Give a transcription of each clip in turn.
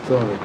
الله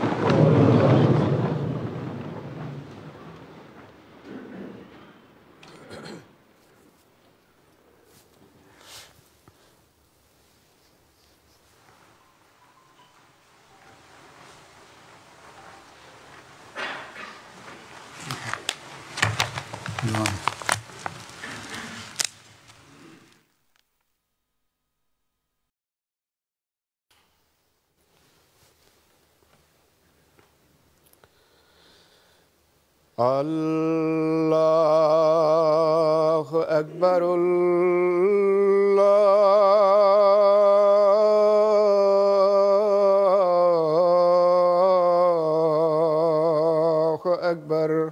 أكبر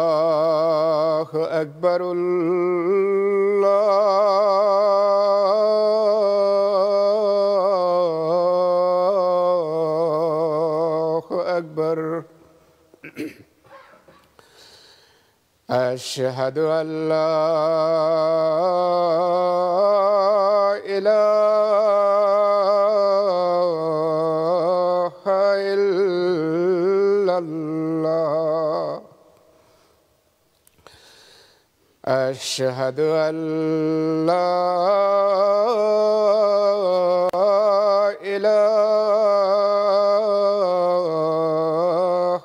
الله أكبر الله أكبر أشهد أن لا إله إلا الله أشهد أن لا إله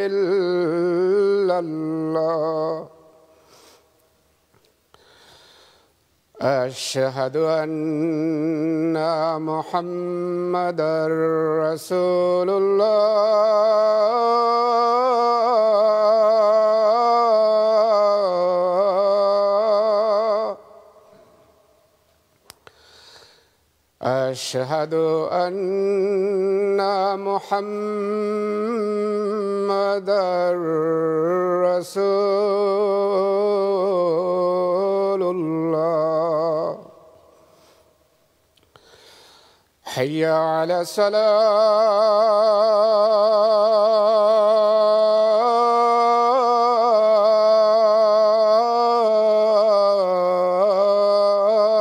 إلا الله أشهد أن محمدًا رسول الله أشهد أن محمدًا رسول الله حي على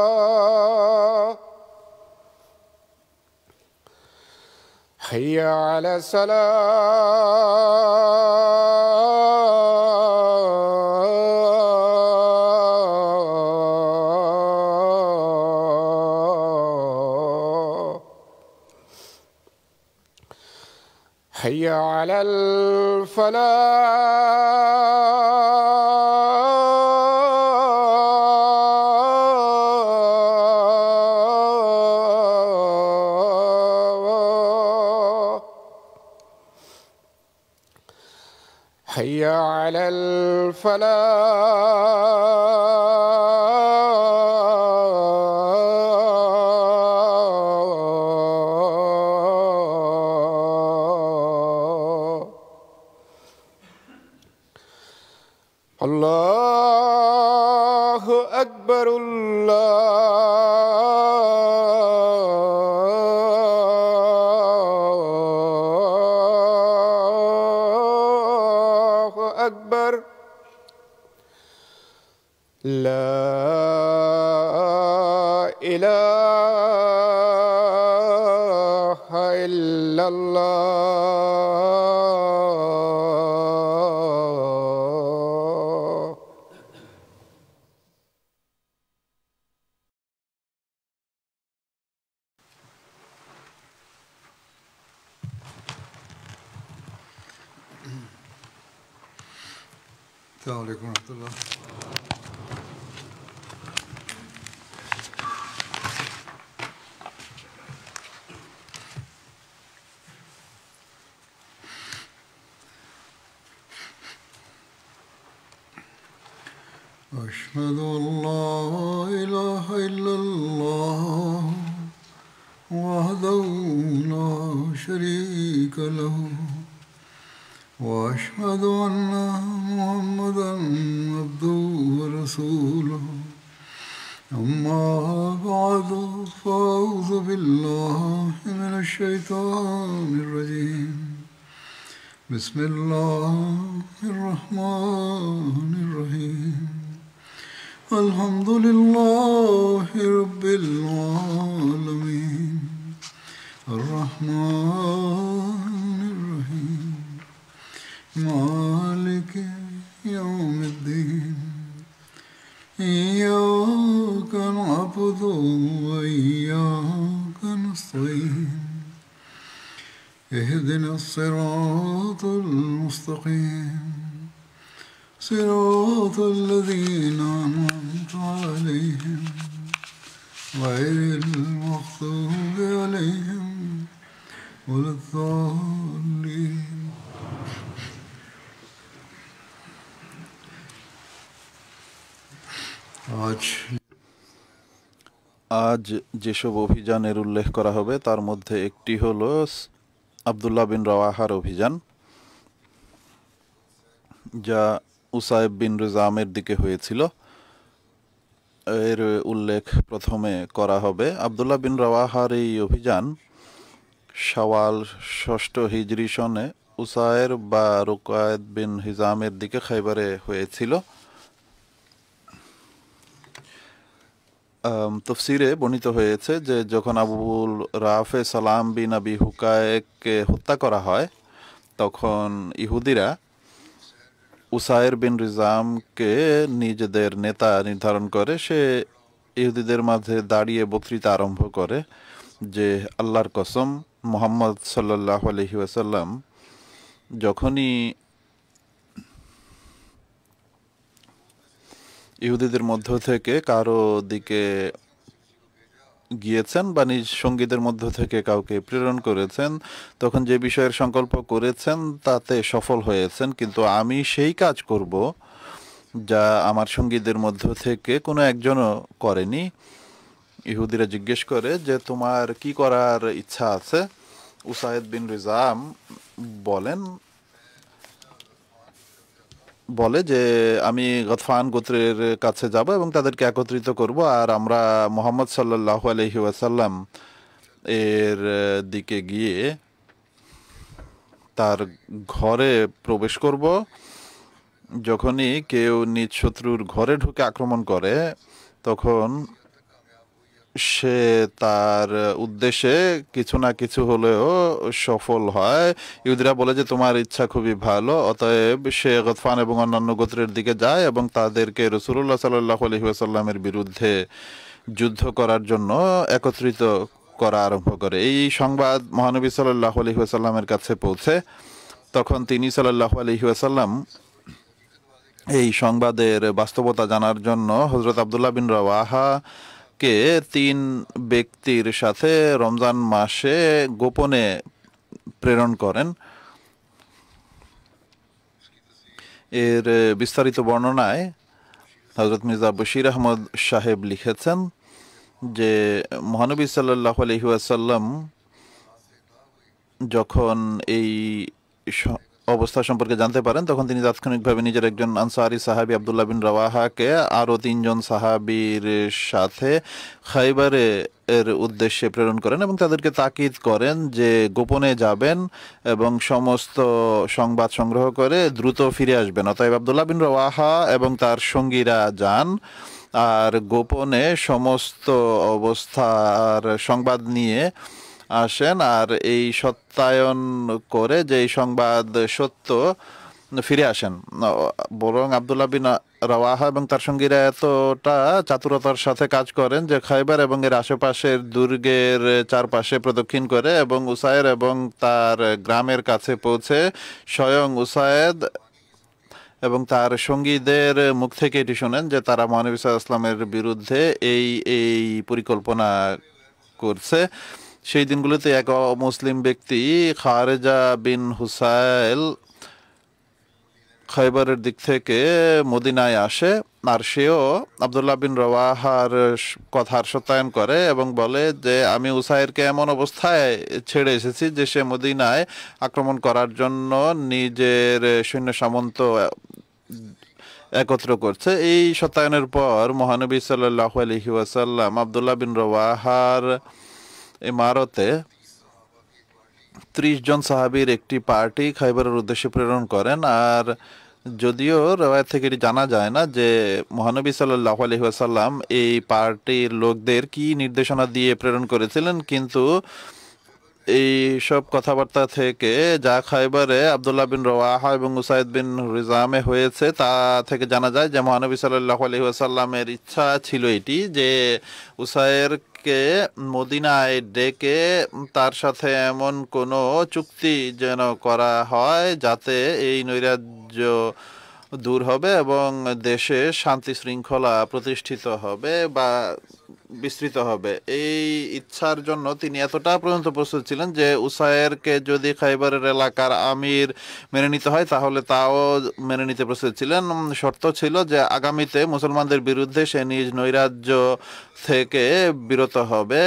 الصلاة حي على الصلاة حي على الفلاح حي على الفلاح الله أكبر الله أكبر لا إله إلا الله السلام عليكم ورحمة الله. أشهد أن لا إله إلا الله وحده لا شريك له وأشهد أن محمدًا عبده ورسوله أما بعد فأعوذ بالله من الشيطان الرجيم بسم الله الرحمن الرحيم الحمد لله رب الدين إياك نعبد وإياك نستعين اهدنا الصراط المستقيم صراط الذين أنعمت عليهم غير المغضوب عليهم ولا الضالين আজ যেসব অভিযানের উল্লেখ করা হবে তার মধ্যে একটি হলো আব্দুল্লাহ বিন রাওয়াহার অভিযান, যা উসাইব বিন রুজামের দিকে হয়েছিল। এর উল্লেখ প্রথমে করা হবে। আব্দুল্লাহ বিন রাওয়াহার এই অভিযান শাওয়াল ৬ষ্ঠ হিজরি সনে উসায়ের বা রুকায়েত বিন হিজামের দিকে খাইবারে হয়েছিল। তফসিরে বর্ণিত হয়েছে যে যখন আবুল রাফে সালাম বিন আবি হুকায়কে হত্যা করা হয়, তখন ইহুদিরা উসায়ের বিন রিজামকে নিজেদের নেতা নির্ধারণ করে। সে ইহুদিদের মাঝে দাঁড়িয়ে বক্তৃতা আরম্ভ করে যে আল্লাহর কসম, মুহাম্মদ সাল্লাল্লাহু আলাইহি ওয়াসাল্লাম যখনই ইহুদিদের মধ্য থেকে কারো দিকে গিয়েছেন বা নিজ সঙ্গীদের মধ্য থেকে কাউকে প্রেরণ করেছেন, তখন যে বিষয়ের সংকল্প করেছেন তাতে সফল হয়েছেন, কিন্তু আমি সেই কাজ করব যা আমার সঙ্গীদের মধ্য থেকে কোনো একজনও করেনি। ইহুদিরা জিজ্ঞেস করে যে তোমার কি করার ইচ্ছা আছে? উসাইদ বিন রিজাম বলে যে আমি গতফান গোত্রের কাছে যাব এবং তাদেরকে একত্রিত করব, আর আমরা মুহাম্মদ সাল্লাল্লাহু আলাইহি ওয়াসাল্লাম এর দিকে গিয়ে তার ঘরে প্রবেশ করব। যখনই কেউ নিজ শত্রুর ঘরে ঢুকে আক্রমণ করে, তখন সে তার উদ্দেশ্যে কিছু না কিছু হলেও সফল হয়। ইহুদিরা বলে যে তোমার ইচ্ছা খুবই ভালো, অতএব সে গতফান এবং অন্যান্য গোত্রের দিকে যায় এবং তাদেরকে রাসূলুল্লাহ সাল্লাল্লাহু আলাইহি ওয়াসাল্লামের বিরুদ্ধে যুদ্ধ করার জন্য একত্রিত করা আরম্ভ করে। এই সংবাদ মহানবী সাল্লাল্লাহু আলাইহি ওয়াসাল্লামের কাছে পৌঁছে। তখন তিনি সাল্লাল্লাহু আলাইহি ওয়াসাল্লাম এই সংবাদের বাস্তবতা জানার জন্য হযরত আব্দুল্লাহ বিন রাওয়াহা কে ৩ ব্যক্তির সাথে রমজান মাসে গোপনে প্রেরণ করেন। এর বিস্তারিত বর্ণনায় হযরত মির্জা বশির আহমদ সাহেব লিখেছেন যে মহানবী সাল্লাল্লাহু আলাইহি ওয়াসাল্লাম যখন এই অবস্থা সম্পর্কে জানতে পারেন, তখন তিনি তাৎক্ষণিকভাবে নিজের একজন আনসারি সাহাবী আব্দুল্লাহ বিন রাওয়াহাকে আরও ৩ জন সাহাবীর সাথে খাইবারে এর উদ্দেশ্যে প্রেরণ করেন এবং তাদেরকে তাকিদ করেন যে গোপনে যাবেন এবং সমস্ত সংবাদ সংগ্রহ করে দ্রুত ফিরে আসবেন। অতএব আব্দুল্লাহ বিন রাওয়াহা এবং তার সঙ্গীরা যান আর গোপনে সমস্ত অবস্থার সংবাদ নিয়ে আসেন, আর এই সত্যায়ন করে যে এই সংবাদ সত্য ফিরে আসেন। বরং আব্দুল্লাহ বিন রাওয়াহা এবং তার সঙ্গীরা এতটা চাতুরতার সাথে কাজ করেন যে খাইবার এবং এর আশেপাশের দুর্গের চারপাশে প্রদক্ষিণ করে এবং উসায়ের এবং তার গ্রামের কাছে পৌঁছে স্বয়ং উসায়েদ এবং তার সঙ্গীদের মুখ থেকে এটি শোনেন যে তারা মহানবী সাল্লাল্লাহু আলাইহি ওয়াসাল্লামের বিরুদ্ধে এই পরিকল্পনা করছে। সেই দিনগুলোতে এক মুসলিম ব্যক্তি খারেজা বিন হুসাইল খাইবারের দিক থেকে মদিনায় আসে, আর সেও আব্দুল্লাহ বিন রাওয়াহার কথার সত্যায়ন করে এবং বলে যে আমি উসাইরকে এমন অবস্থায় ছেড়ে এসেছি যে সে মদিনায় আক্রমণ করার জন্য নিজের সৈন্য সামন্ত একত্র করছে। এই সত্যায়নের পর মহানবী সাল্লাল্লাহু আলাইহি ওয়াসাল্লাম আব্দুল্লাহ বিন রাওয়াহার ইমারতে 30 জন সাহাবীর একটি পার্টি খাইবারের উদ্দেশ্যে প্রেরণ করেন। আর যদিও রওয়ায়াত থেকে এটি জানা যায় না যে মহানবী সাল্লাল্লাহু আলাইহি ওয়াসাল্লাম এই পার্টির লোকদের কি নির্দেশনা দিয়ে প্রেরণ করেছিলেন, কিন্তু এই সব কথাবার্তা থেকে যা খাইবারে আব্দুল্লাহ বিন রওয়াহা এবং উসাইদ বিন রিজামে হয়েছে তা থেকে জানা যায় যে মহানবী সাল্লাল্লাহু আলাইহি ওয়াসাল্লামের ইচ্ছা ছিল এটি যে উসাইরকে মদিনায় ডেকে তার সাথে এমন কোনো চুক্তি যেন করা হয় যাতে এই নৈরাজ্য দূর হবে এবং দেশে শান্তি শৃঙ্খলা প্রতিষ্ঠিত হবে বা বিস্তৃত হবে। এই ইচ্ছার জন্য তিনি এতটা পর্যন্ত প্রস্তুত ছিলেন যে উসাইরকে যদি খাইবারের এলাকার আমির মেনে নিতে হয় তাহলে তাও মেনে নিতে প্রস্তুত ছিলেন। শর্ত ছিল যে আগামীতে মুসলমানদের বিরুদ্ধে সে নিজ নৈরাজ্য থেকে বিরত হবে।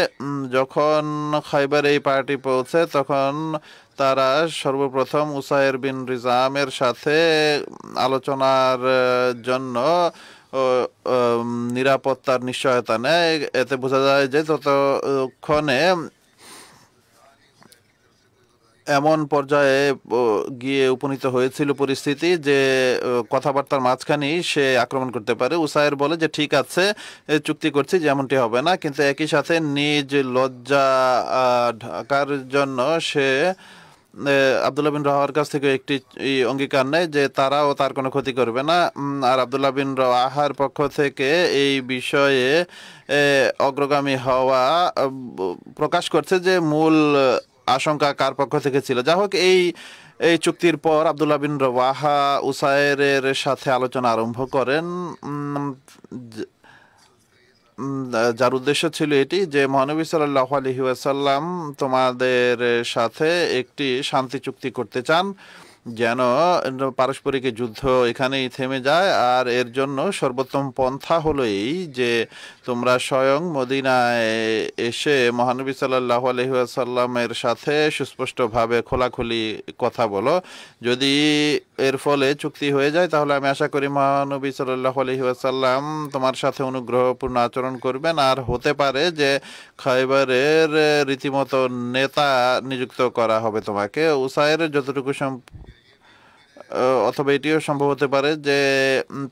যখন খাইবার এই পার্টি পৌঁছে তখন তারা সর্বপ্রথম উসাইর বিন রিজামের সাথে আলোচনার জন্য নিরাপত্তার নিশ্চয়তা নেয়। এতে বোঝা যায় যে ততক্ষণে এমন পর্যায়ে গিয়ে উপনীত হয়েছিল পরিস্থিতি যে কথাবার্তার মাঝখানেই সে আক্রমণ করতে পারে। উসাইর বলে যে ঠিক আছে, চুক্তি করছি, যেমনটি হবে না, কিন্তু একই সাথে নিজ লজ্জা ঢাকার জন্য সে আব্দুল্লাহ বিন রওয়াহার কাছ থেকে একটি অঙ্গীকার নেয় যে তারাও তার কোনো ক্ষতি করবে না। আর আব্দুল্লাহ বিন রওয়াহার পক্ষ থেকে এই বিষয়ে অগ্রগামী হওয়া প্রকাশ করছে যে মূল আশঙ্কা কার পক্ষ থেকে ছিল। যা হোক, এই চুক্তির পর আব্দুল্লাহ বিন রওয়াহা উসাইরের সাথে আলোচনা আরম্ভ করেন, যার উদ্দেশ্য ছিল এটি যে মহানবী সাল্লাল্লাহু আলাইহি ওয়াসাল্লাম তোমাদের সাথে একটি শান্তি চুক্তি করতে চান যেন পারস্পরিক যুদ্ধ এখানেই থেমে যায়। আর এর জন্য সর্বোত্তম পন্থা হলো এই যে তোমরা স্বয়ং মদিনায় এসে মহানবী সাল্লাল্লাহু আলাইহি ওয়াসাল্লামের সাথে সুস্পষ্টভাবে খোলাখুলি কথা বলো। যদি এর ফলে চুক্তি হয়ে যায় তাহলে আমি আশা করি মহানবী সাল্লাল্লাহু আলাইহি ওয়াসাল্লাম তোমার সাথে অনুগ্রহপূর্ণ আচরণ করবেন। আর হতে পারে যে খাইবারের রীতিমতো নেতা নিযুক্ত করা হবে তোমাকে। উসাইরের যতটুকু অথবা এটিও সম্ভব হতে পারে যে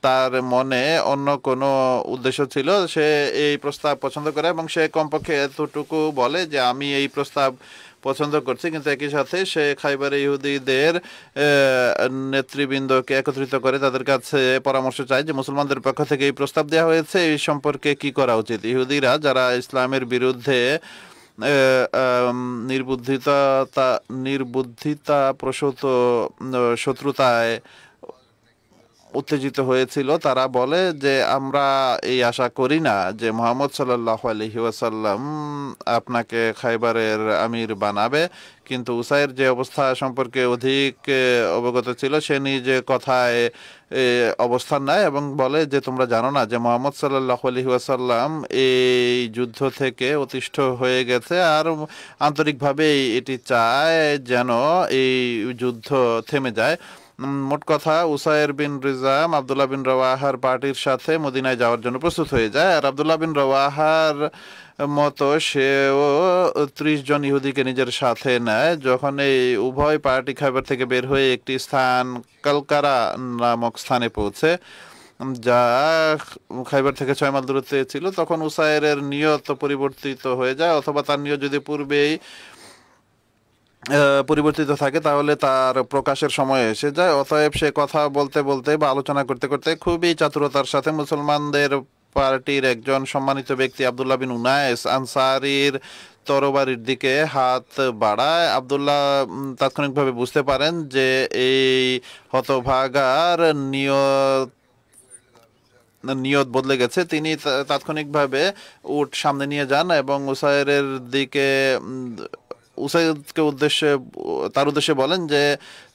তার মনে অন্য কোনো উদ্দেশ্য ছিল, সে এই প্রস্তাব পছন্দ করে এবং সে কমপক্ষে এতটুকু বলে যে আমি এই প্রস্তাব পছন্দ করছি, কিন্তু একই সাথে সে খাইবারে ইহুদিদের নেতৃবৃন্দকে একত্রিত করে তাদের কাছে পরামর্শ চায় যে মুসলমানদের পক্ষ থেকে এই প্রস্তাব দেওয়া হয়েছে, এই সম্পর্কে কি করা উচিত। ইহুদিরা যারা ইসলামের বিরুদ্ধে নির্বুদ্ধিতা প্রসূত শত্রুতায় উত্তেজিত হয়েছিল, তারা বলে যে আমরা এই আশা করি না যে মুহাম্মদ সাল্লাল্লাহু আলাইহি ওয়াসাল্লাম আপনাকে খাইবারের আমির বানাবে। কিন্তু উসাইর যে অবস্থা সম্পর্কে অধিক অবগত ছিল সে নিজে কথায় অবস্থান নেয় এবং বলে যে তোমরা জানো না যে মুহাম্মদ সাল্লাল্লাহু আলাইহি ওয়াসাল্লাম এই যুদ্ধ থেকে অতিষ্ঠ হয়ে গেছে আর আন্তরিকভাবে এটি চায় যেন এই যুদ্ধ থেমে যায়। মোট কথা, উসাইর বিন রিজাম আব্দুল্লাহ বিন রওয়াহার পার্টির সাথে মদিনায় যাওয়ার জন্য প্রস্তুত হয়ে যায়। আর আব্দুল্লাহ বিন রওয়াহার মতো সেও 30 জন ইহুদিকে নিজের সাথে নেয়। যখন এই উভয় পার্টি খাইবার থেকে বের হয়ে একটি স্থান কালকারা নামক স্থানে পৌঁছে, যা খাইবার থেকে 6 মাইল দূরত্বে ছিল, তখন উসাইরের নিয়ত পরিবর্তিত হয়ে যায়, অথবা তার নিয়ত যদি পূর্বেই পরিবর্তিত থাকে তাহলে তার প্রকাশের সময় এসে যায়। অতএব সে কথা বলতে বলতে বা আলোচনা করতে করতে খুবই চাতুরতার সাথে মুসলমানদের পার্টির একজন সম্মানিত ব্যক্তি আব্দুল্লাহ বিন উনায়েস আনসারীর তরবারির দিকে হাত বাড়ায়। আব্দুল্লাহ তাৎক্ষণিকভাবে বুঝতে পারেন যে এই হতভাগার নিয়ত বদলে গেছে। তিনি তাৎক্ষণিকভাবে উট সামনে নিয়ে যান এবং উসাইরের দিকে উসাইদকে তার উদ্দেশ্যে বলেন যে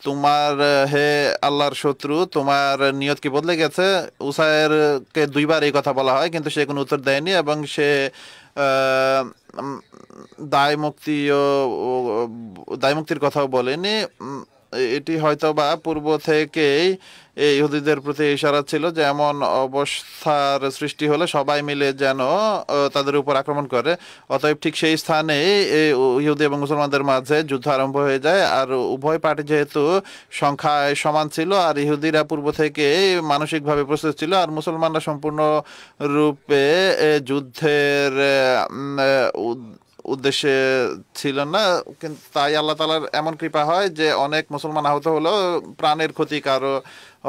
তোমার হে আল্লাহর শত্রু, তোমার নিয়ত কি বদলে গেছে? উসাইরকে 2 বার এই কথা বলা হয় কিন্তু সে কোনো উত্তর দেয়নি এবং সে দায় মুক্তির কথাও বলেনি। এটি হয়তো বা পূর্ব থেকেই ইহুদিদের প্রতি ইশারা ছিল যে এমন অবস্থার সৃষ্টি হলে সবাই মিলে যেন তাদের উপর আক্রমণ করে। অতএব ঠিক সেই স্থানে ইহুদি এবং মুসলমানদের মাঝে যুদ্ধ আরম্ভ হয়ে যায়। আর উভয় পার্টি যেহেতু সংখ্যায় সমান ছিল আর ইহুদিরা পূর্ব থেকে মানসিকভাবে প্রস্তুত ছিল আর মুসলমানরা সম্পূর্ণ রূপে যুদ্ধের উদ্দেশ্যে ছিল না, কিন্তু তাই আল্লাহ তাআলার এমন কৃপা হয় যে অনেক মুসলমান আহত হলেও প্রাণের ক্ষতি কারো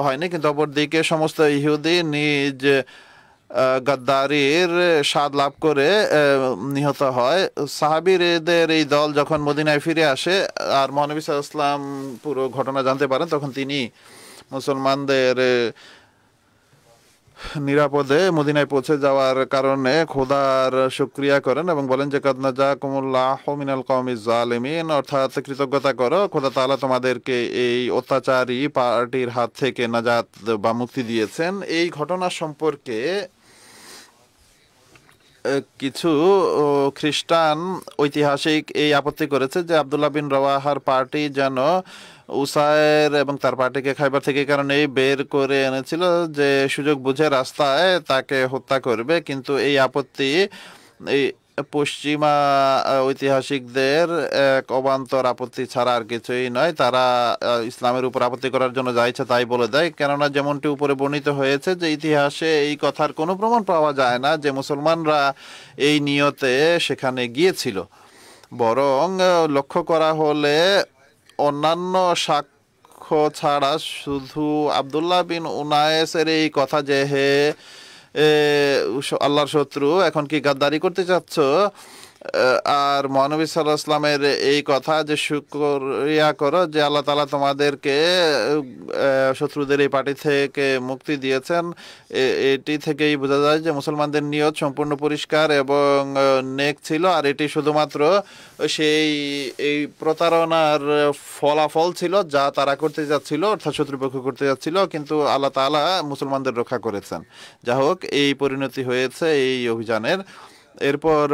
হয়নি। কিন্তু অপরদিকে সমস্ত ইহুদি নিজ গাদ্দারির স্বাদ লাভ করে নিহত হয়। সাহাবীদের এই দল যখন মদিনায় ফিরে আসে আর মহানবী সাল্লাল্লাহু আলাইহি ওয়াসাল্লাম পুরো ঘটনা জানতে পারেন, তখন তিনি মুসলমানদের নিরাপদে মদিনায় পৌঁছে যাওয়ার কারণে খোদার শুকরিয়া করেন এবং বলেন যে কাদ নাজাকুমুল্লাহু মিনাল কওমিজ জালিমিন, অর্থাৎ কৃতজ্ঞতা করো, খোদা তাআলা তোমাদেরকে এই অত্যাচারী পার্টির হাত থেকে নাজাত বা মুক্তি দিয়েছেন। এই ঘটনা সম্পর্কে কিছু খ্রিস্টান ঐতিহাসিক এই আপত্তি করেছে যে আব্দুল্লাহ বিন রওয়াহার পার্টি যেন উসায়ের এবং তার পার্টিকে খাইবার থেকে কারণে বের করে এনেছিল যে সুযোগ বুঝে রাস্তায় তাকে হত্যা করবে। কিন্তু এই আপত্তি এই পশ্চিমা ঐতিহাসিকদের এক অবান্তর আপত্তি ছাড়া আর কিছুই নয়। তারা ইসলামের উপর আপত্তি করার জন্য যা ইচ্ছা তাই বলে দেয়, কেননা যেমনটি উপরে বর্ণিত হয়েছে যে ইতিহাসে এই কথার কোনো প্রমাণ পাওয়া যায় না যে মুসলমানরা এই নিয়তে সেখানে গিয়েছিল। বরং লক্ষ্য করা হলে অন্যান্য সাক্ষ্য ছাড়া শুধু আব্দুল্লাহ বিন উনায়েসের এই কথা যে হে আল্লাহর শত্রু এখন কি গাদ্দারি করতে চাচ্ছ, আর মহানবী সাল্লাল্লাহু আলাইহি ওয়াসাল্লামের এই কথা যে শুকরিয়া করো যে আল্লাহ তাআলা তোমাদেরকে শত্রুদের এই পার্টি থেকে মুক্তি দিয়েছেন, এটি থেকেই বোঝা যায় যে মুসলমানদের নিয়ত সম্পূর্ণ পরিষ্কার এবং নেক ছিল। আর এটি শুধুমাত্র সেই এই প্রতারণার ফলাফল ছিল যা তারা করতে যাচ্ছিল, অর্থাৎ শত্রুপক্ষ করতে যাচ্ছিল, কিন্তু আল্লাহ তাআলা মুসলমানদের রক্ষা করেছেন। যা হোক, এই পরিণতি হয়েছে এই অভিযানের। এরপর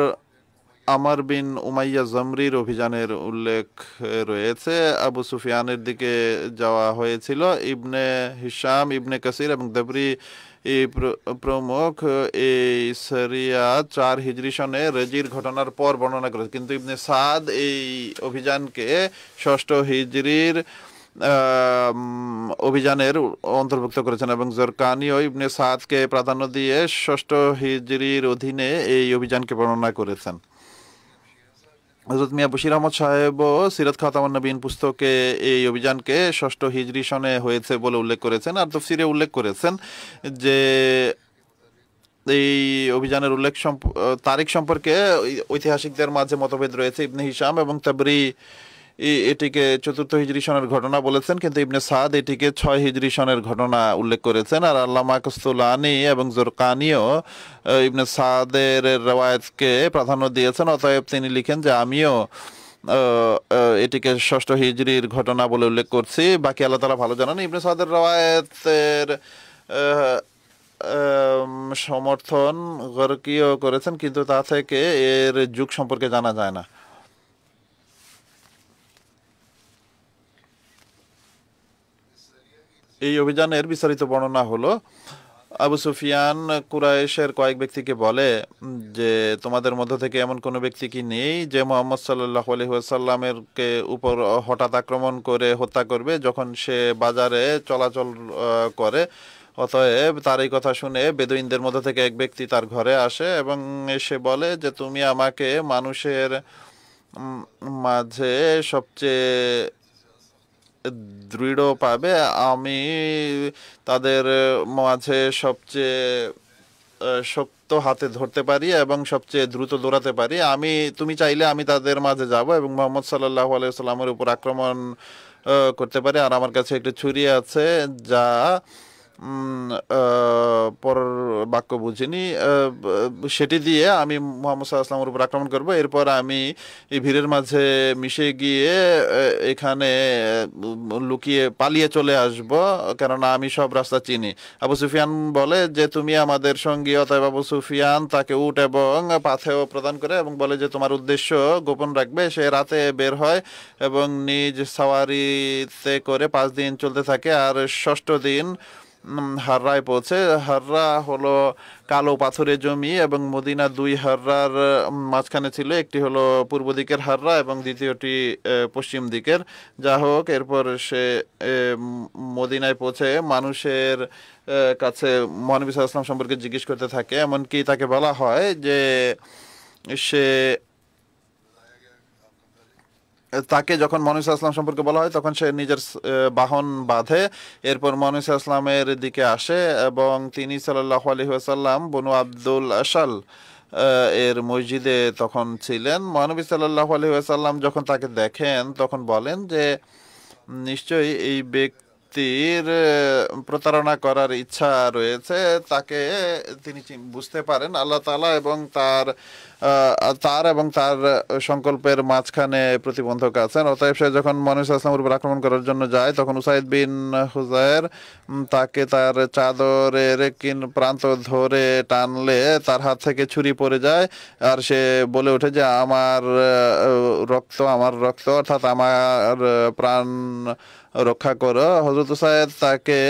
আমর বিন উমাইয়া জমরির অভিযানের উল্লেখ রয়েছে। আবু সুফিয়ানের দিকে যাওয়া হয়েছিল। ইবনে হিশাম, ইবনে কাসির এবং দবরি প্রমুখ এই সরিয়া ৪ হিজরি সনে রেজির ঘটনার পর বর্ণনা করেছে, কিন্তু ইবনে সাদ এই অভিযানকে ৬ষ্ঠ হিজরির অভিযানের অন্তর্ভুক্ত করেছেন এবং জরকানি ও ইবনে সাদকে প্রাধান্য দিয়ে ৬ষ্ঠ হিজরির অধীনে এই অভিযানকে বর্ণনা করেছেন। হযরত মিয়া বশির আহমদ সাহেবও সিরাত খাতামুন নবীন পুস্তকে এই অভিযানকে ৬ষ্ঠ হিজরি সনে হয়েছে বলে উল্লেখ করেছেন। আর তাফসীরে উল্লেখ করেছেন যে এই অভিযানের উল্লেখ তারিখ সম্পর্কে ঐতিহাসিকদের মাঝে মতভেদ রয়েছে। ইবনে হিশাম এবং তাবরি এটিকে ৪র্থ হিজরি সনের ঘটনা বলেছেন, কিন্তু ইবনে সাদ এটিকে ৬ হিজরি সনের ঘটনা উল্লেখ করেছেন। আর আল্লামা কাস্তুলানি এবং জরকানিও ইবনে সাদের রওয়ায়াতকে প্রাধান্য দিয়েছেন। অতএব তিনি লিখেন যে আমিও এটিকে ৬ষ্ঠ হিজরির ঘটনা বলে উল্লেখ করছি, বাকি আল্লাহ তাআলা ভালো জানেন। ইবনে সাদের রওয়ায়াতের সমর্থন গরকিও করেছেন, কিন্তু তা থেকে এর যুগ সম্পর্কে জানা যায় না। এই অভিযানের বিস্তারিত বর্ণনা হলো, আবু সুফিয়ান কুরাইশের কয়েক ব্যক্তিকে বলে যে তোমাদের মধ্য থেকে এমন কোনো ব্যক্তি কি নেই যে মুহাম্মদ সাল্লাল্লাহু আলাইহি ওয়াসাল্লামের উপর হঠাৎ আক্রমণ করে হত্যা করবে যখন সে বাজারে চলাচল করে। অতএব তার এই কথা শুনে বেদুইনদের মধ্য থেকে এক ব্যক্তি তার ঘরে আসে এবং সে বলে যে তুমি আমাকে মানুষের মাঝে সবচেয়ে দৃঢ় পাবে, আমি তাদের মাঝে সবচেয়ে শক্ত হাতে ধরতে পারি এবং সবচেয়ে দ্রুত দৌড়াতে পারি। তুমি চাইলে আমি তাদের মাঝে যাব এবং মুহাম্মদ সাল্লাল্লাহু আলাইহি ওয়াসাল্লামের উপর আক্রমণ করতে পারি। আর আমার কাছে একটি ছুরি আছে যা পর বাক্য বুঝিনি, সেটি দিয়ে আমি মুহাম্মদ সাল্লাল্লাহু আলাইহি ওয়াসাল্লামের উপর আক্রমণ করব। এরপর আমি এই ভিড়ের মাঝে মিশে গিয়ে এখানে লুকিয়ে পালিয়ে চলে আসব, কেননা আমি সব রাস্তা চিনি। আবু সুফিয়ান বলে যে তুমি আমাদের সঙ্গী। অতএব আবু সুফিয়ান তাকে উট এবং পাথেয় প্রদান করে এবং বলে যে তোমার উদ্দেশ্য গোপন রাখবে। সে রাতে বের হয় এবং নিজ সাওয়ারিতে করে 5 দিন চলতে থাকে। আর ৬ষ্ঠ দিন হাররায় পৌঁছে। হাররা হলো কালো পাথরের জমি এবং মদিনা 2 হাররার মাঝখানে ছিল। একটি হলো পূর্ব দিকের হাররা এবং দ্বিতীয়টি পশ্চিম দিকের। যা হোক, এরপর সে মদিনায় পৌঁছে মানুষের কাছে মহানবী সাল্লাল্লাহু আলাইহি ওয়াসাল্লাম সম্পর্কে জিজ্ঞেস করতে থাকে। এমনকি তাকে বলা হয় যে সে তাকে যখন মনুস আসলাম সম্পর্কে বলা হয় তখন সে নিজের বাহন বাঁধে, এরপর মনুস আসলামের দিকে আসে এবং তিনি সাল্লাল্লাহু আলাইহি ওয়াসাল্লাম বনু আব্দুল আশাল এর মসজিদে তখন ছিলেন। মহানবী সাল্লাল্লাহু আলাইহি ওয়াসাল্লাম যখন তাকে দেখেন তখন বলেন যে নিশ্চয়ই এই ব্যক্তির প্রতারণা করার ইচ্ছা রয়েছে, তাকে তিনি বুঝতে পারেন আল্লাহ তাআলা এবং তার এবং তার সংকল্পের মাঝখানে প্রতিবন্ধক আছেন। অতএব সে যখন মনুস আসলামের উপর আক্রমণ করার জন্য যায় তখন উসাইদ বিন হুজায়ের তাকে তার চাদরের প্রান্ত ধরে টানলে তার হাত থেকে ছুরি পড়ে যায় আর সে বলে ওঠে যে আমার রক্ত অর্থাৎ আমার প্রাণ রক্ষা করো। হযরত উসাইদ তাকে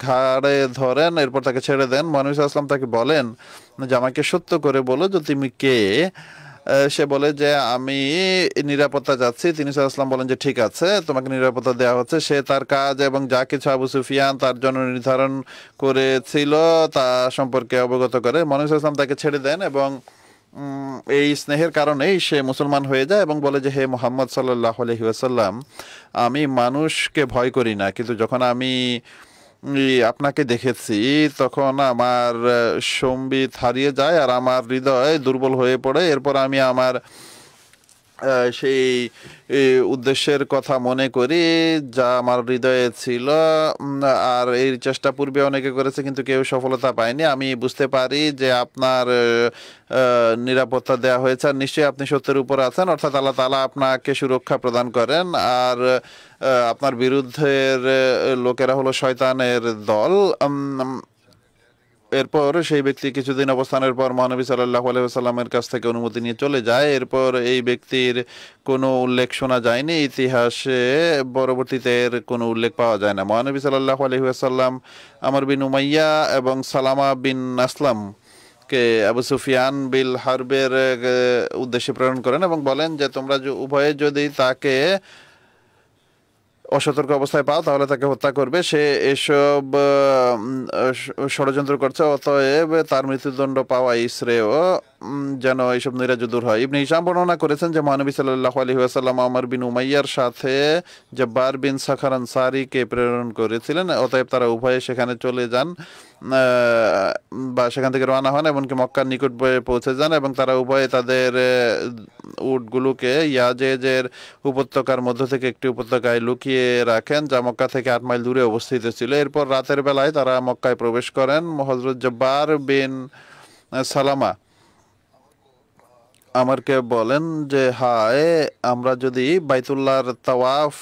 ঘাড়ে ধরেন, এরপর তাকে ছেড়ে দেন। মহানবী সাল্লাল্লাহু আলাইহি ওয়াসাল্লাম তাকে বলেন যে আমাকে সত্য করে বলো যে তুমি কে। সে বলে যে আমি নিরাপত্তা যাচ্ছি। তিনি সাল্লাল্লাহু আলাইহি ওয়াসাল্লাম বলেন যে ঠিক আছে, তোমাকে নিরাপত্তা দেওয়া হচ্ছে। সে তার কাজ এবং যা কিছু আবু সুফিয়ান তার জন্য নির্ধারণ করেছিল তা সম্পর্কে অবগত করে। মহানবী সাল্লাল্লাহু আলাইহি ওয়াসাল্লাম তাকে ছেড়ে দেন এবং এই স্নেহের কারণেই সে মুসলমান হয়ে যায় এবং বলে যে হে মুহাম্মদ সাল্লাল্লাহু আলাইহি ওয়াসাল্লাম, আমি মানুষকে ভয় করি না, কিন্তু যখন আমি আপনাকে দেখেছি তখন আমার সম্বিত হারিয়ে যায় আর আমার হৃদয় দুর্বল হয়ে পড়ে। এরপর আমি আমার সেই উদ্দেশ্যের কথা মনে করি যা আমার হৃদয়ে ছিল, আর এই চেষ্টা পূর্বে অনেকে করেছে কিন্তু কেউ সফলতা পায়নি। আমি বুঝতে পারি যে আপনার নিরাপত্তা দেওয়া হয়েছে আর নিশ্চয়ই আপনি সত্যের উপর আছেন, অর্থাৎ আল্লাহ তাআলা আপনাকে সুরক্ষা প্রদান করেন। আর আপনার বিরুদ্ধের লোকেরা হলো শয়তানের দল। এরপর সেই ব্যক্তি কিছুদিন অবস্থানের পর মহানবী সাল্লাল্লাহু আলাইহি ওয়াসাল্লামের কাছ থেকে অনুমতি নিয়ে চলে যায়। এরপর এই ব্যক্তির কোনো উল্লেখ শোনা যায়নি, ইতিহাসে পরবর্তীতে এর কোনো উল্লেখ পাওয়া যায় না। মহানবী সাল্লাল্লাহু আলাইহি ওয়াসাল্লাম আমর বিন উমাইয়া এবং সালামা বিন আসলাম কে আবু সুফিয়ান বিল হারবের উদ্দেশ্যে প্রেরণ করেন এবং বলেন যে তোমরা উভয়ে যদি তাকে অসতর্ক অবস্থায় পাও তাহলে তাকে হত্যা করবে। সে এসব ষড়যন্ত্র করছে, অতএব তার মৃত্যুদণ্ড পাওয়াই শ্রেয়, যেন এইসব নৈরাজ্য দূর হয়। ইবনে হিশাম বর্ণনা করেছেন যে মহানবী সাল্লাল্লাহু আলাইহি ওয়াসাল্লাম আমর বিন উমাইয়ার সাথে জব্বার বিন সাখার আনসারীকে প্রেরণ করেছিলেন। অতএব তারা উভয়ে সেখানে চলে যান বা সেখান থেকে রওনা হন, এমনকি মক্কার নিকট পৌঁছে যান এবং তারা উভয়ে তাদের উটগুলোকে ইয়াজেজের উপত্যকার মধ্য থেকে একটি উপত্যকায় লুকিয়ে রাখেন যা মক্কা থেকে 8 মাইল দূরে অবস্থিত ছিল। এরপর রাতের বেলায় তারা মক্কায় প্রবেশ করেন। হযরত জব্বার বিন সালামা আমারকে বলেন যে হায়, আমরা যদি বাইতুল্লাহর তাওয়াফ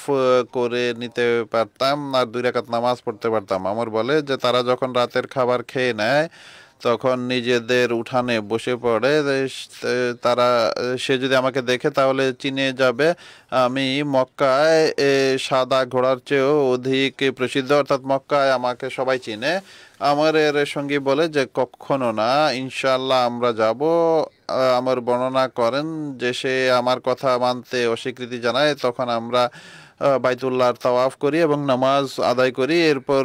করে নিতে পারতাম আর 2 রাকাত নামাজ পড়তে পারতাম। আমার বলে যে তারা যখন রাতের খাবার খেয়ে নেয় তখন নিজেদের উঠানে বসে পড়ে। সে যদি আমাকে দেখে তাহলে চিনে যাবে আমি মক্কায় সাদা ঘোড়ার চেয়েও অধিক প্রসিদ্ধ, অর্থাৎ মক্কায় আমাকে সবাই চিনে। আমার এর সঙ্গী বলে যে কখনো না, ইনশাআল্লাহ আমরা যাব। আমার বর্ণনা করেন যে সে আমার কথা মানতে অস্বীকৃতি জানায়, তখন আমরা বাইতুল্লাহর তাওয়াফ করি এবং নামাজ আদায় করি, এরপর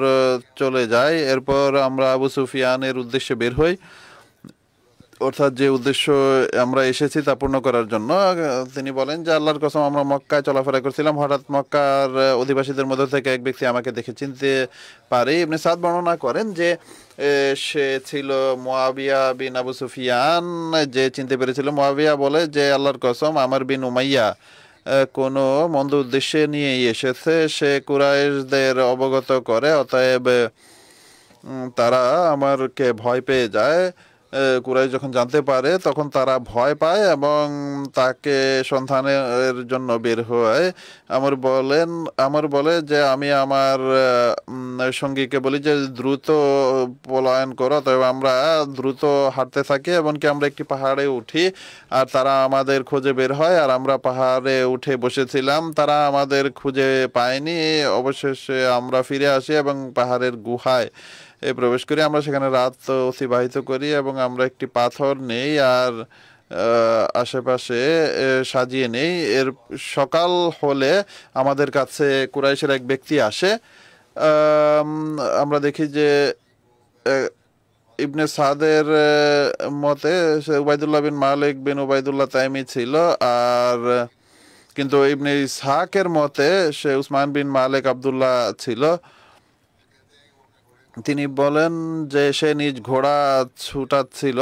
চলে যাই। এরপর আমরা আবু সুফিয়ানের উদ্দেশ্যে বের হই, অর্থাৎ যে উদ্দেশ্য আমরা এসেছি তা পূর্ণ করার জন্য। তিনি বলেন যে আল্লাহর কসম, আমরা মক্কায় চলাফেরা করছিলাম, হঠাৎ মক্কার অধিবাসীদের মধ্যে থেকে এক ব্যক্তি আমাকে দেখে চিনতে পারে। ইবনে সাদ বর্ণনা করেন যে সে ছিল মুয়াবিয়া বিন আবু সুফিয়ান, যে চিনতে পেরেছিল। মুয়াবিয়া বলে যে আল্লাহর কসম, আমর বিন উমাইয়া কোনো মন্দ উদ্দেশ্যে নিয়েই এসেছে। সে কুরাইশদের অবগত করে, অতএব তারা আমারকে ভয় পেয়ে যায়। কুরাইশ যখন জানতে পারে তখন তারা ভয় পায় এবং তাকে সন্ধানের জন্য বের হয়। আমার বলে যে আমি আমার সঙ্গীকে বলি যে দ্রুত পলায়ন করো। তবে আমরা দ্রুত হাঁটতে থাকি, এমনকি আমরা একটি পাহাড়ে উঠি আর তারা আমাদের খুঁজে বের হয়। আর আমরা পাহাড়ে উঠে বসেছিলাম, তারা আমাদের খুঁজে পায়নি। অবশেষে আমরা ফিরে আসি এবং পাহাড়ের গুহায় প্রবেশ করি। আমরা সেখানে রাত অতিবাহিত করি এবং আমরা একটি পাথর নেই আর আশেপাশে সাজিয়ে নেই। এর সকাল হলে আমাদের কাছে কুরাইশের এক ব্যক্তি আসে। আমরা দেখি যে ইবনে সাদের মতে উবাইদুল্লাহ বিন মালিক বিন উবাইদুল্লাহ তাইমি ছিল, আর কিন্তু ইবনে ইসহাকের মতে সে উসমান বিন মালিক আব্দুল্লাহ ছিল। তিনি বলেন যে সে নিজ ঘোড়া ছুটাচ্ছিল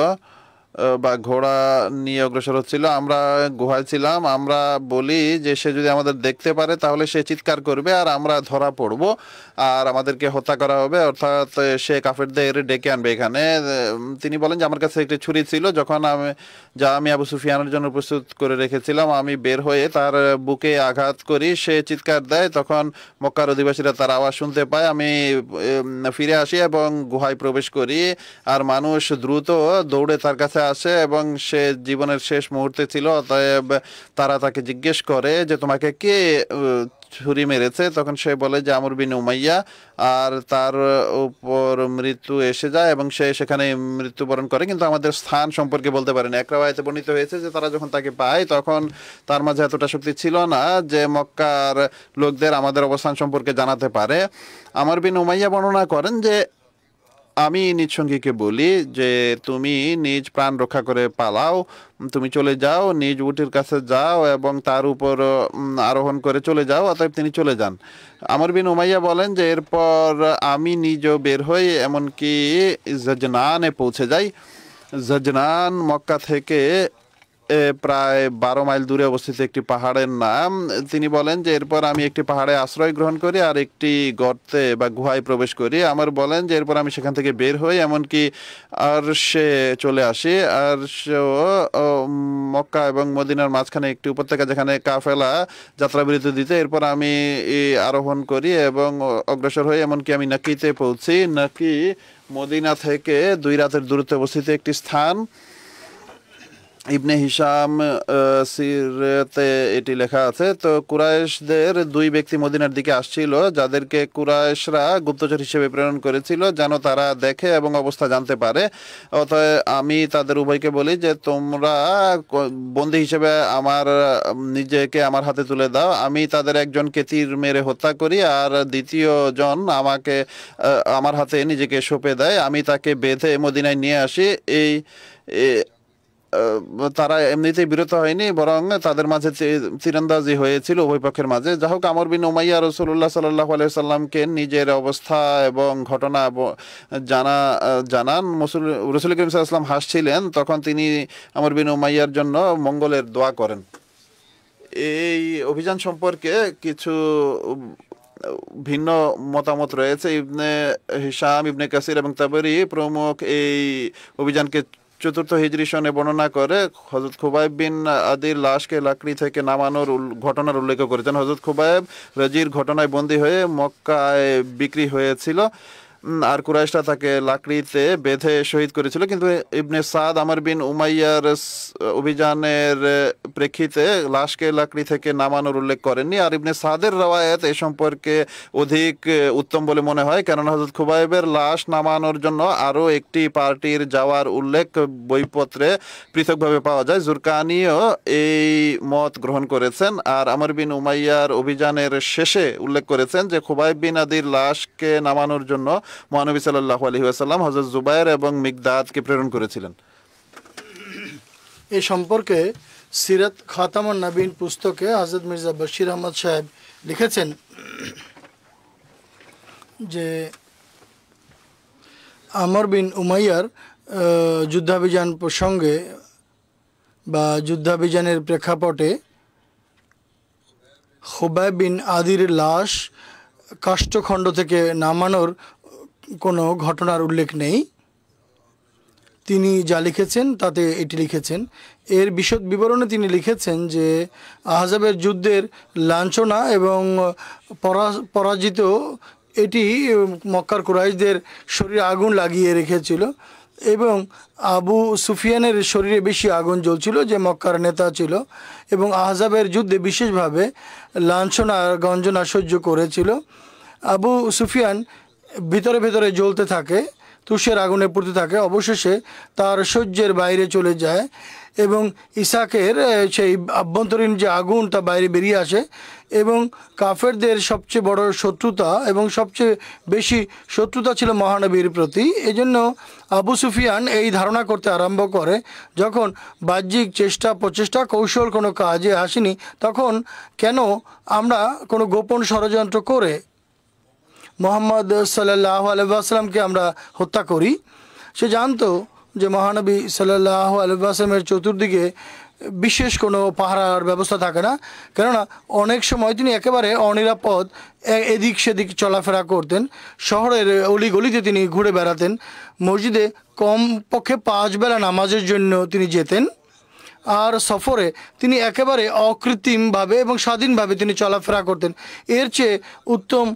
বা ঘোড়া নিয়ে অগ্রসর হচ্ছিল। আমরা গুহায় ছিলাম। আমরা বলি যে সে যদি আমাদের দেখতে পারে তাহলে সে চিৎকার করবে আর আমরা ধরা পড়ব আর আমাদেরকে হত্যা করা হবে, অর্থাৎ সে কাফেরদের ডেকে আনবে এখানে। তিনি বলেন যে আমার কাছে একটি ছুরি ছিল, যখন আমি আবু সুফিয়ানের জন্য প্রস্তুত করে রেখেছিলাম, আমি বের হয়ে তার বুকে আঘাত করি। সে চিৎকার দেয়, তখন মক্কার অধিবাসীরা তার আওয়াজ শুনতে পায়। আমি ফিরে আসি এবং গুহায় প্রবেশ করি আর মানুষ দ্রুত দৌড়ে তার কাছে আসে এবং সে জীবনের শেষ মুহূর্তে ছিল। অতএব তারা তাকে জিজ্ঞেস করে যে তোমাকে কে ছুরি মেরেছে? তখন সে বলে যে আমর বিন উমাইয়া, আর তার উপর মৃত্যু এসে যায় এবং সে সেখানে মৃত্যুবরণ করে, কিন্তু আমাদের স্থান সম্পর্কে বলতে পারেন। এক রাওয়ায়াতে বর্ণিত হয়েছে যে তারা যখন তাকে পায় তখন তার মাঝে এতটা শক্তি ছিল না যে মক্কার লোকদের আমাদের অবস্থান সম্পর্কে জানাতে পারে। আমর বিন উমাইয়া বর্ণনা করেন যে আমি নিজ সঙ্গীকে বলি যে তুমি নিজ প্রাণ রক্ষা করে পালাও, তুমি চলে যাও, নিজ উটের কাছে যাও এবং তার উপর আরোহণ করে চলে যাও। অতএব তিনি চলে যান। আমর বিন উমাইয়া বলেন যে এরপর আমি নিজেও বের হই, এমনকি জজনানে পৌঁছে যাই। জজনান মক্কা থেকে প্রায় 12 মাইল দূরে অবস্থিত একটি পাহাড়ের নাম। তিনি বলেন যে এরপর আমি একটি পাহাড়ে আশ্রয় গ্রহণ করি আর একটি গর্তে বা গুহায় প্রবেশ করি। আমার বলেন যে এরপর আমি সেখান থেকে বের হই, এমনকি আর সে চলে আসি। আর সেও মক্কা এবং মদিনার মাঝখানে একটি উপত্যকা যেখানে কাফেলা যাত্রাবিরতি দিতে। এরপর আমি আরোহণ করি এবং অগ্রসর হই, এমনকি আমি নাকিতে পৌঁছি। নাকি মদিনা থেকে 2 রাতের দূরত্বে অবস্থিত একটি স্থান। ইবনে হিশাম সিরাতে এটি লেখা আছে। তো কুরাইশদের 2 ব্যক্তি মদিনার দিকে আসছিল, যাদেরকে কুরাইশরা গুপ্তচর হিসেবে প্রেরণ করেছিল যেন তারা দেখে এবং অবস্থা জানতে পারে। অতএব আমি তাদের উভয়কে বলি যে তোমরা বন্দী হিসেবে নিজেকে আমার হাতে তুলে দাও। আমি তাদের একজনকে তীর মেরে হত্যা করি আর দ্বিতীয় জন আমার হাতে নিজেকে সঁপে দেয়। আমি তাকে বেঁধে মদিনায় নিয়ে আসি। তারা এমনিতেই বিরত হয়নি, বরং তাদের মাঝে তীরন্দাজি হয়েছিল উভয় পক্ষের মাঝে। যা হোক, আমর বিন উমাইয়া রাসূলুল্লাহ সাল্লাল্লাহু আলাইহি সাল্লামকে নিজের অবস্থা এবং ঘটনা জানান। রাসূল করিম সাল্লাল্লাহু আলাইহি ওয়াসাল্লাম হাসছিলেন, তখন তিনি আমর বিন উমাইয়ার জন্য মঙ্গলের দোয়া করেন। এই অভিযান সম্পর্কে কিছু ভিন্ন মতামত রয়েছে। ইবনে হিশাম, ইবনে কাসির এবং তাবরি প্রমুখ এই অভিযানকে 4th হিজরি সনে বর্ণনা করে হযরত খুবাইব বিন আদির লাশকে লাকড়ি থেকে নামানোর ঘটনার উল্লেখ করেছেন। হযরত খুবাইব রাজির ঘটনায় বন্দী হয়ে মক্কায় বিক্রি হয়েছিল আর কুরাইশরা তাকে লাকড়িতে বেঁধে শহীদ করেছিল। কিন্তু ইবনে সাদ আমর বিন উমাইয়ার অভিযানের প্রেক্ষিতে লাশকে লাকড়ি থেকে নামানোর উল্লেখ করেননি। আর ইবনে সাদের রওয়ায়াত এ সম্পর্কে অধিক উত্তম বলে মনে হয়, কেননা হযরত খুবাইবের লাশ নামানোর জন্য আরও একটি পার্টির যাওয়ার উল্লেখ বইপত্রে পৃথকভাবে পাওয়া যায়। জুরকানিও এই মত গ্রহণ করেছেন। আর আমর বিন উমাইয়ার অভিযানের শেষে উল্লেখ করেছেন যে খুবাইব বিন আদির লাশকে নামানোর জন্য মহানবী সাল্লাল্লাহু আলাইহি ওয়াসাল্লাম হযরত জুবায়ের এবং মিকদাদকে প্রেরণ করেছিলেন। এই সম্পর্কে সিরাত খাতামুন নবীন পুস্তকে হযরত মির্জা বশির আহমদ সাহেব লিখেছেন যে আমর বিন উমাইয়ার যুদ্ধাভিযান প্রসঙ্গে বা যুদ্ধাভিযানের প্রেক্ষাপটে খুবাইব বিন আদির লাশ কাষ্ঠখণ্ড থেকে নামানোর কোনো ঘটনার উল্লেখ নেই। তিনি যা লিখেছেন তাতে এটি লিখেছেন। এর বিশদ বিবরণে তিনি লিখেছেন যে আহজাবের যুদ্ধের লাঞ্ছনা এবং পরাজিত এটি মক্কার কুরাইশদের শরীরে আগুন লাগিয়ে রেখেছিল এবং আবু সুফিয়ানের শরীরে বেশি আগুন জ্বলছিল, যে মক্কার নেতা ছিল, এবং আহজাবের যুদ্ধে বিশেষভাবে লাঞ্ছনা গঞ্জনা সহ্য করেছিল। আবু সুফিয়ান ভিতরে ভিতরে জ্বলতে থাকে, তুষের আগুনে পড়তে থাকে, অবশেষে তার সহ্যের বাইরে চলে যায় এবং ইসাকের সেই আভ্যন্তরীণ যে আগুন তা বাইরে বেরিয়ে আসে এবং কাফেরদের সবচেয়ে বড় শত্রুতা এবং সবচেয়ে বেশি শত্রুতা ছিল মহানবীর প্রতি। এজন্য আবু সুফিয়ান এই ধারণা করতে আরম্ভ করে যখন বাহ্যিক প্রচেষ্টা কৌশল কোনো কাজে আসেনি, তখন কেন আমরা কোনো গোপন ষড়যন্ত্র করে মোহাম্মদ সাল্লাল্লাহু আলাইহি ওয়াসাল্লামকে আমরা হত্যা করি। সে জানতো যে মহানবী সাল্লাল্লাহু আলাইহি ওয়াসাল্লামের চতুর্দিকে বিশেষ কোনো পাহারার ব্যবস্থা থাকে না, কেননা অনেক সময় তিনি একেবারে অনিরাপদ এদিক সেদিক চলাফেরা করতেন। শহরের অলিগলিতে তিনি ঘুরে বেড়াতেন। মসজিদে কমপক্ষে 5 বেলা নামাজের জন্য তিনি যেতেন। আর সফরে তিনি একেবারে অকৃত্রিমভাবে এবং স্বাধীনভাবে তিনি চলাফেরা করতেন। এর চেয়ে উত্তম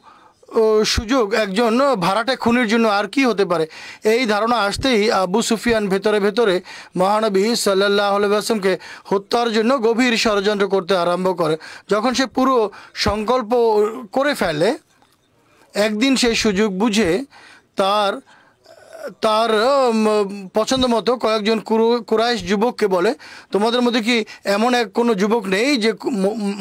সুযোগ একজন ভাড়াটে খুনির জন্য আর কি হতে পারে। এই ধারণা আসতেই আবু সুফিয়ান ভেতরে ভেতরে মহানবী সাল্লাল্লাহু আলাইহি ওয়াসাল্লামকে হত্যার জন্য গভীর ষড়যন্ত্র করতে আরম্ভ করে। যখন সে পুরো সংকল্প করে ফেলে, একদিন সেই সুযোগ বুঝে তার পছন্দ মতো কয়েকজন কুরাইশ যুবককে বলে, তোমাদের মধ্যে কি এমন কোনো যুবক নেই যে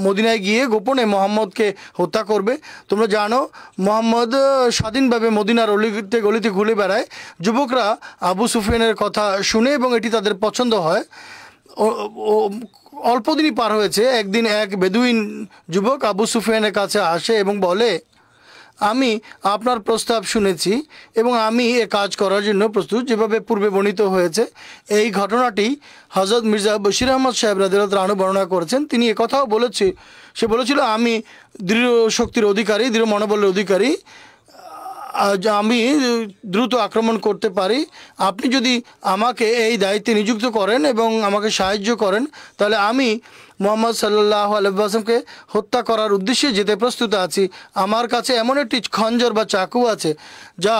মদিনায় গিয়ে গোপনে মোহাম্মদকে হত্যা করবে? তোমরা জানো মোহাম্মদ স্বাধীনভাবে মদিনার অলিতে গলিতে ঘুরে বেড়ায়। যুবকরা আবু সুফিয়ানের কথা শুনে এবং এটি তাদের পছন্দ হয়। অল্প দিনই পার হয়েছে, একদিন এক বেদুইন যুবক আবু সুফিয়ানের কাছে আসে এবং বলে, আমি আপনার প্রস্তাব শুনেছি এবং আমি এ কাজ করার জন্য প্রস্তুত, যেভাবে পূর্বে বর্ণিত হয়েছে। এই ঘটনাটি হযরত মির্জা বশির আহমদ সাহেব রাদিয়াল্লাহু তাআলা বর্ণনা করেছেন। তিনি একথাও সে বলেছিল, আমি দৃঢ় শক্তির অধিকারী, দৃঢ় মনোবলের অধিকারী, আমি দ্রুত আক্রমণ করতে পারি। আপনি যদি আমাকে এই দায়িত্বে নিযুক্ত করেন এবং আমাকে সাহায্য করেন, তাহলে আমি মোহাম্মদ সাল্লাল্লাহু আলাইহি ওয়াসাল্লামকে হত্যা করার উদ্দেশ্যে যেতে প্রস্তুত আছি। আমার কাছে এমন একটি খঞ্জর বা চাকু আছে যা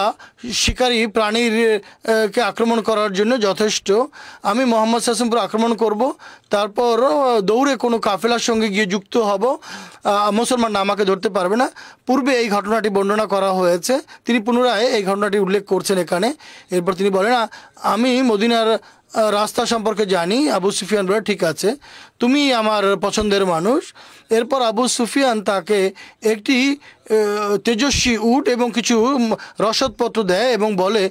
শিকারী প্রাণীকে আক্রমণ করার জন্য যথেষ্ট। আমি মোহাম্মদ সাল্লাল্লাহু আলাইহি ওয়াসাল্লামের আক্রমণ করব, তারপর দৌড়ে কোনো কাফেলার সঙ্গে গিয়ে যুক্ত হব, মুসলমানরা আমাকে ধরতে পারবে না। পূর্বে এই ঘটনাটি বর্ণনা করা হয়েছে, তিনি পুনরায় এই ঘটনাটি উল্লেখ করছেন এখানে। এরপর তিনি বলেন, আমি মদিনার রাস্তা সম্পর্কে জানি। আবু সুফিয়ান বলে, ঠিক আছে, তুমি আমার পছন্দের মানুষ। এরপর আবু সুফিয়ান তাকে একটি তেজস্বী উট এবং কিছু রসদপত্র দেয় এবং বলে,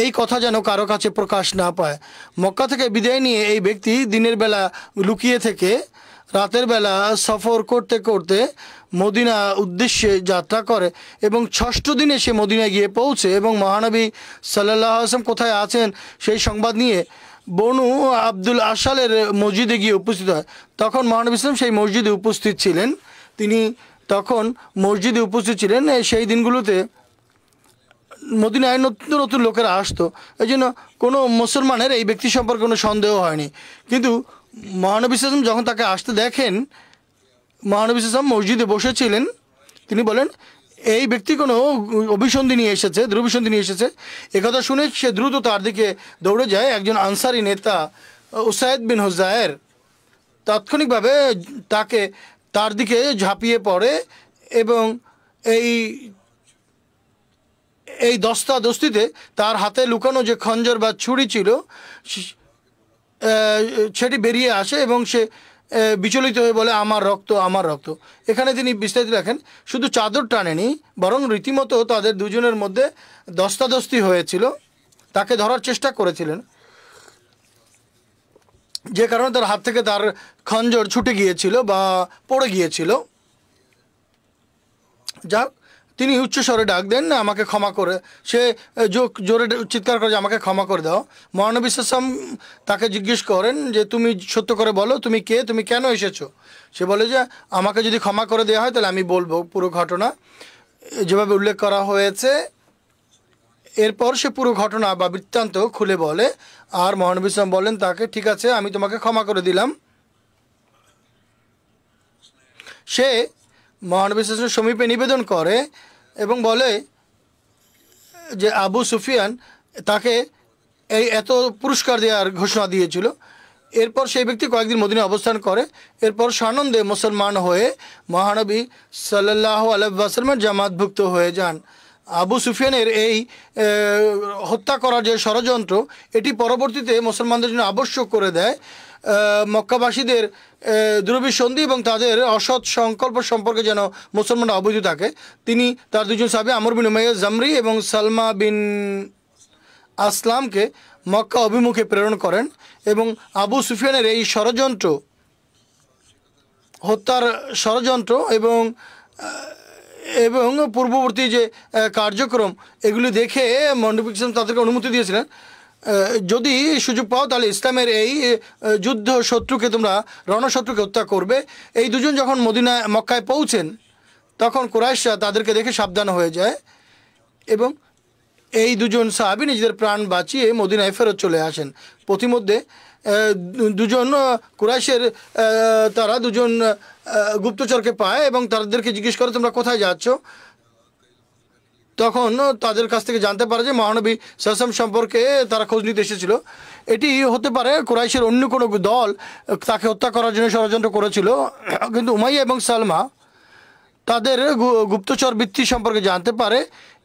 এই কথা যেন কারো কাছে প্রকাশ না পায়। মক্কা থেকে বিদায় নিয়ে এই ব্যক্তি দিনের বেলা লুকিয়ে থেকে রাতের বেলা সফর করতে করতে মদিনা উদ্দেশ্যে যাত্রা করে এবং 6ষ্ঠ দিনে সে মদিনায় গিয়ে পৌঁছে এবং মহানবী সাল্লাল্লাহু আলাইহি ওয়াসাল্লাম কোথায় আছেন সেই সংবাদ নিয়ে বনু আব্দুল আশালের মসজিদে গিয়ে উপস্থিত হয়। তখন মহানবী সাল্লাল্লাহু আলাইহি ওয়াসাল্লাম সেই মসজিদে উপস্থিত ছিলেন। তিনি তখন মসজিদে উপস্থিত ছিলেন। সেই দিনগুলোতে মদিনায় নতুন নতুন লোকেরা আসতো, এই জন্য কোনো মুসলমানের এই ব্যক্তি সম্পর্কে কোনো সন্দেহ হয়নি। কিন্তু মহানবী সাল্লাল্লাহু আলাইহি ওয়াসাল্লাম যখন তাকে আসতে দেখেন, মহানবী সাল্লাল্লাহু আলাইহি ওয়াসাল্লাম মসজিদে বসেছিলেন। তিনি বলেন, এই ব্যক্তি কোনো অভিসন্ধি নিয়ে এসেছে, দুরভিসন্ধি নিয়ে এসেছে। একথা শুনে সে দ্রুত তার দিকে দৌড়ে যায়। একজন আনসারি নেতা উসাইদ বিন হুজায়ের তাৎক্ষণিকভাবে তার দিকে ঝাঁপিয়ে পড়ে এবং এই দস্তাদস্তিতে তার হাতে লুকানো যে খঞ্জর বা ছুরি ছিল সেটি বেরিয়ে আসে এবং সে বিচলিত হয়ে বলে, আমার রক্ত, আমার রক্ত। এখানে তিনি বিস্তারিত লেখেন, শুধু চাদর টানেনি, বরং রীতিমতো তাদের দুজনের মধ্যে দস্তাদস্তি হয়েছিল। তাকে ধরার চেষ্টা করেছিলেন, যে কারণে তার হাত থেকে তার খঞ্জর ছুটে গিয়েছিল বা পড়ে গিয়েছিল। যাক, তিনি উচ্চস্বরে ডাক দেন, আমাকে ক্ষমা করে। সে জোরে চিৎকার করে যে আমাকে ক্ষমা করে দাও। মহানবী সাল্লাল্লাহু আলাইহি ওয়াসাল্লাম তাকে জিজ্ঞেস করেন যে, তুমি সত্য করে বলো, তুমি কে, তুমি কেন এসেছো? সে বলে যে, আমাকে যদি ক্ষমা করে দেওয়া হয় তাহলে আমি বলবো পুরো ঘটনা যেভাবে উল্লেখ করা হয়েছে। এরপর সে পুরো ঘটনা বা বৃত্তান্ত খুলে বলে। আর মহানবী সাল্লাল্লাহু আলাইহি ওয়াসাল্লাম বলেন তাকে, ঠিক আছে, আমি তোমাকে ক্ষমা করে দিলাম। সে মহানবী সাল্লাল্লাহু আলাইহি ওয়াসাল্লামের সমীপে নিবেদন করে এবং বলে যে আবু সুফিয়ান তাকে এত পুরস্কার দেওয়ার ঘোষণা দিয়েছিল। এরপর সেই ব্যক্তি কয়েকদিন মদিনায় অবস্থান করে। এরপর সানন্দে মুসলমান হয়ে মহানবী সাল্লাল্লাহু আলাইহি ওয়াসাল্লামের জামাতভুক্ত হয়ে যান। আবু সুফিয়ানের এই হত্যা করার যে ষড়যন্ত্র, এটি পরবর্তীতে মুসলমানদের জন্য আবশ্যক করে দেয় মক্কাবাসীদের দুরভিসন্ধি এবং তাদের অসৎ সংকল্প সম্পর্কে যেন মুসলমানরা অবহিত থাকে। তিনি তার দুজন সাহাবী আমর বিন উমাইয়া জামরি এবং সালমা বিন আসলামকে মক্কা অভিমুখে প্রেরণ করেন এবং আবু সুফিয়ানের এই ষড়যন্ত্র, হত্যার ষড়যন্ত্র এবং পূর্ববর্তী যে কার্যক্রম, এগুলি দেখে মণ্ডপিক ইসলাম তাদেরকে অনুমতি দিয়েছিলেন, যদি সুযোগ পাও তাহলে ইসলামের এই যুদ্ধ শত্রুকে, তোমরা রণশত্রুকে হত্যা করবে। এই দুজন যখন মক্কায় পৌঁছেন তখন কুরাইশরা তাদেরকে দেখে সাবধান হয়ে যায় এবং এই দুজন সাহাবী নিজেদের প্রাণ বাঁচিয়ে মদিনায় ফেরত চলে আসেন। প্রতিমধ্যে দুজন কুরাইশের তারা দুজন গুপ্তচরকে পায় এবং তাদেরকে জিজ্ঞেস করে তোমরা কোথায় যাচ্ছ। তখন তাদের কাছ থেকে জানতে পারে যে মহানবী সাল্লাল্লাহু সম্পর্কে তারা খোঁজ নিতে এসেছিল। এটি হতে পারে কুরাইশের অন্য কোনো দল তাকে হত্যা করার জন্য ষড়যন্ত্র করেছিল, কিন্তু উমাইয়া এবং সালমা তাদের গুপ্তচর বৃত্তি সম্পর্কে জানতে পারে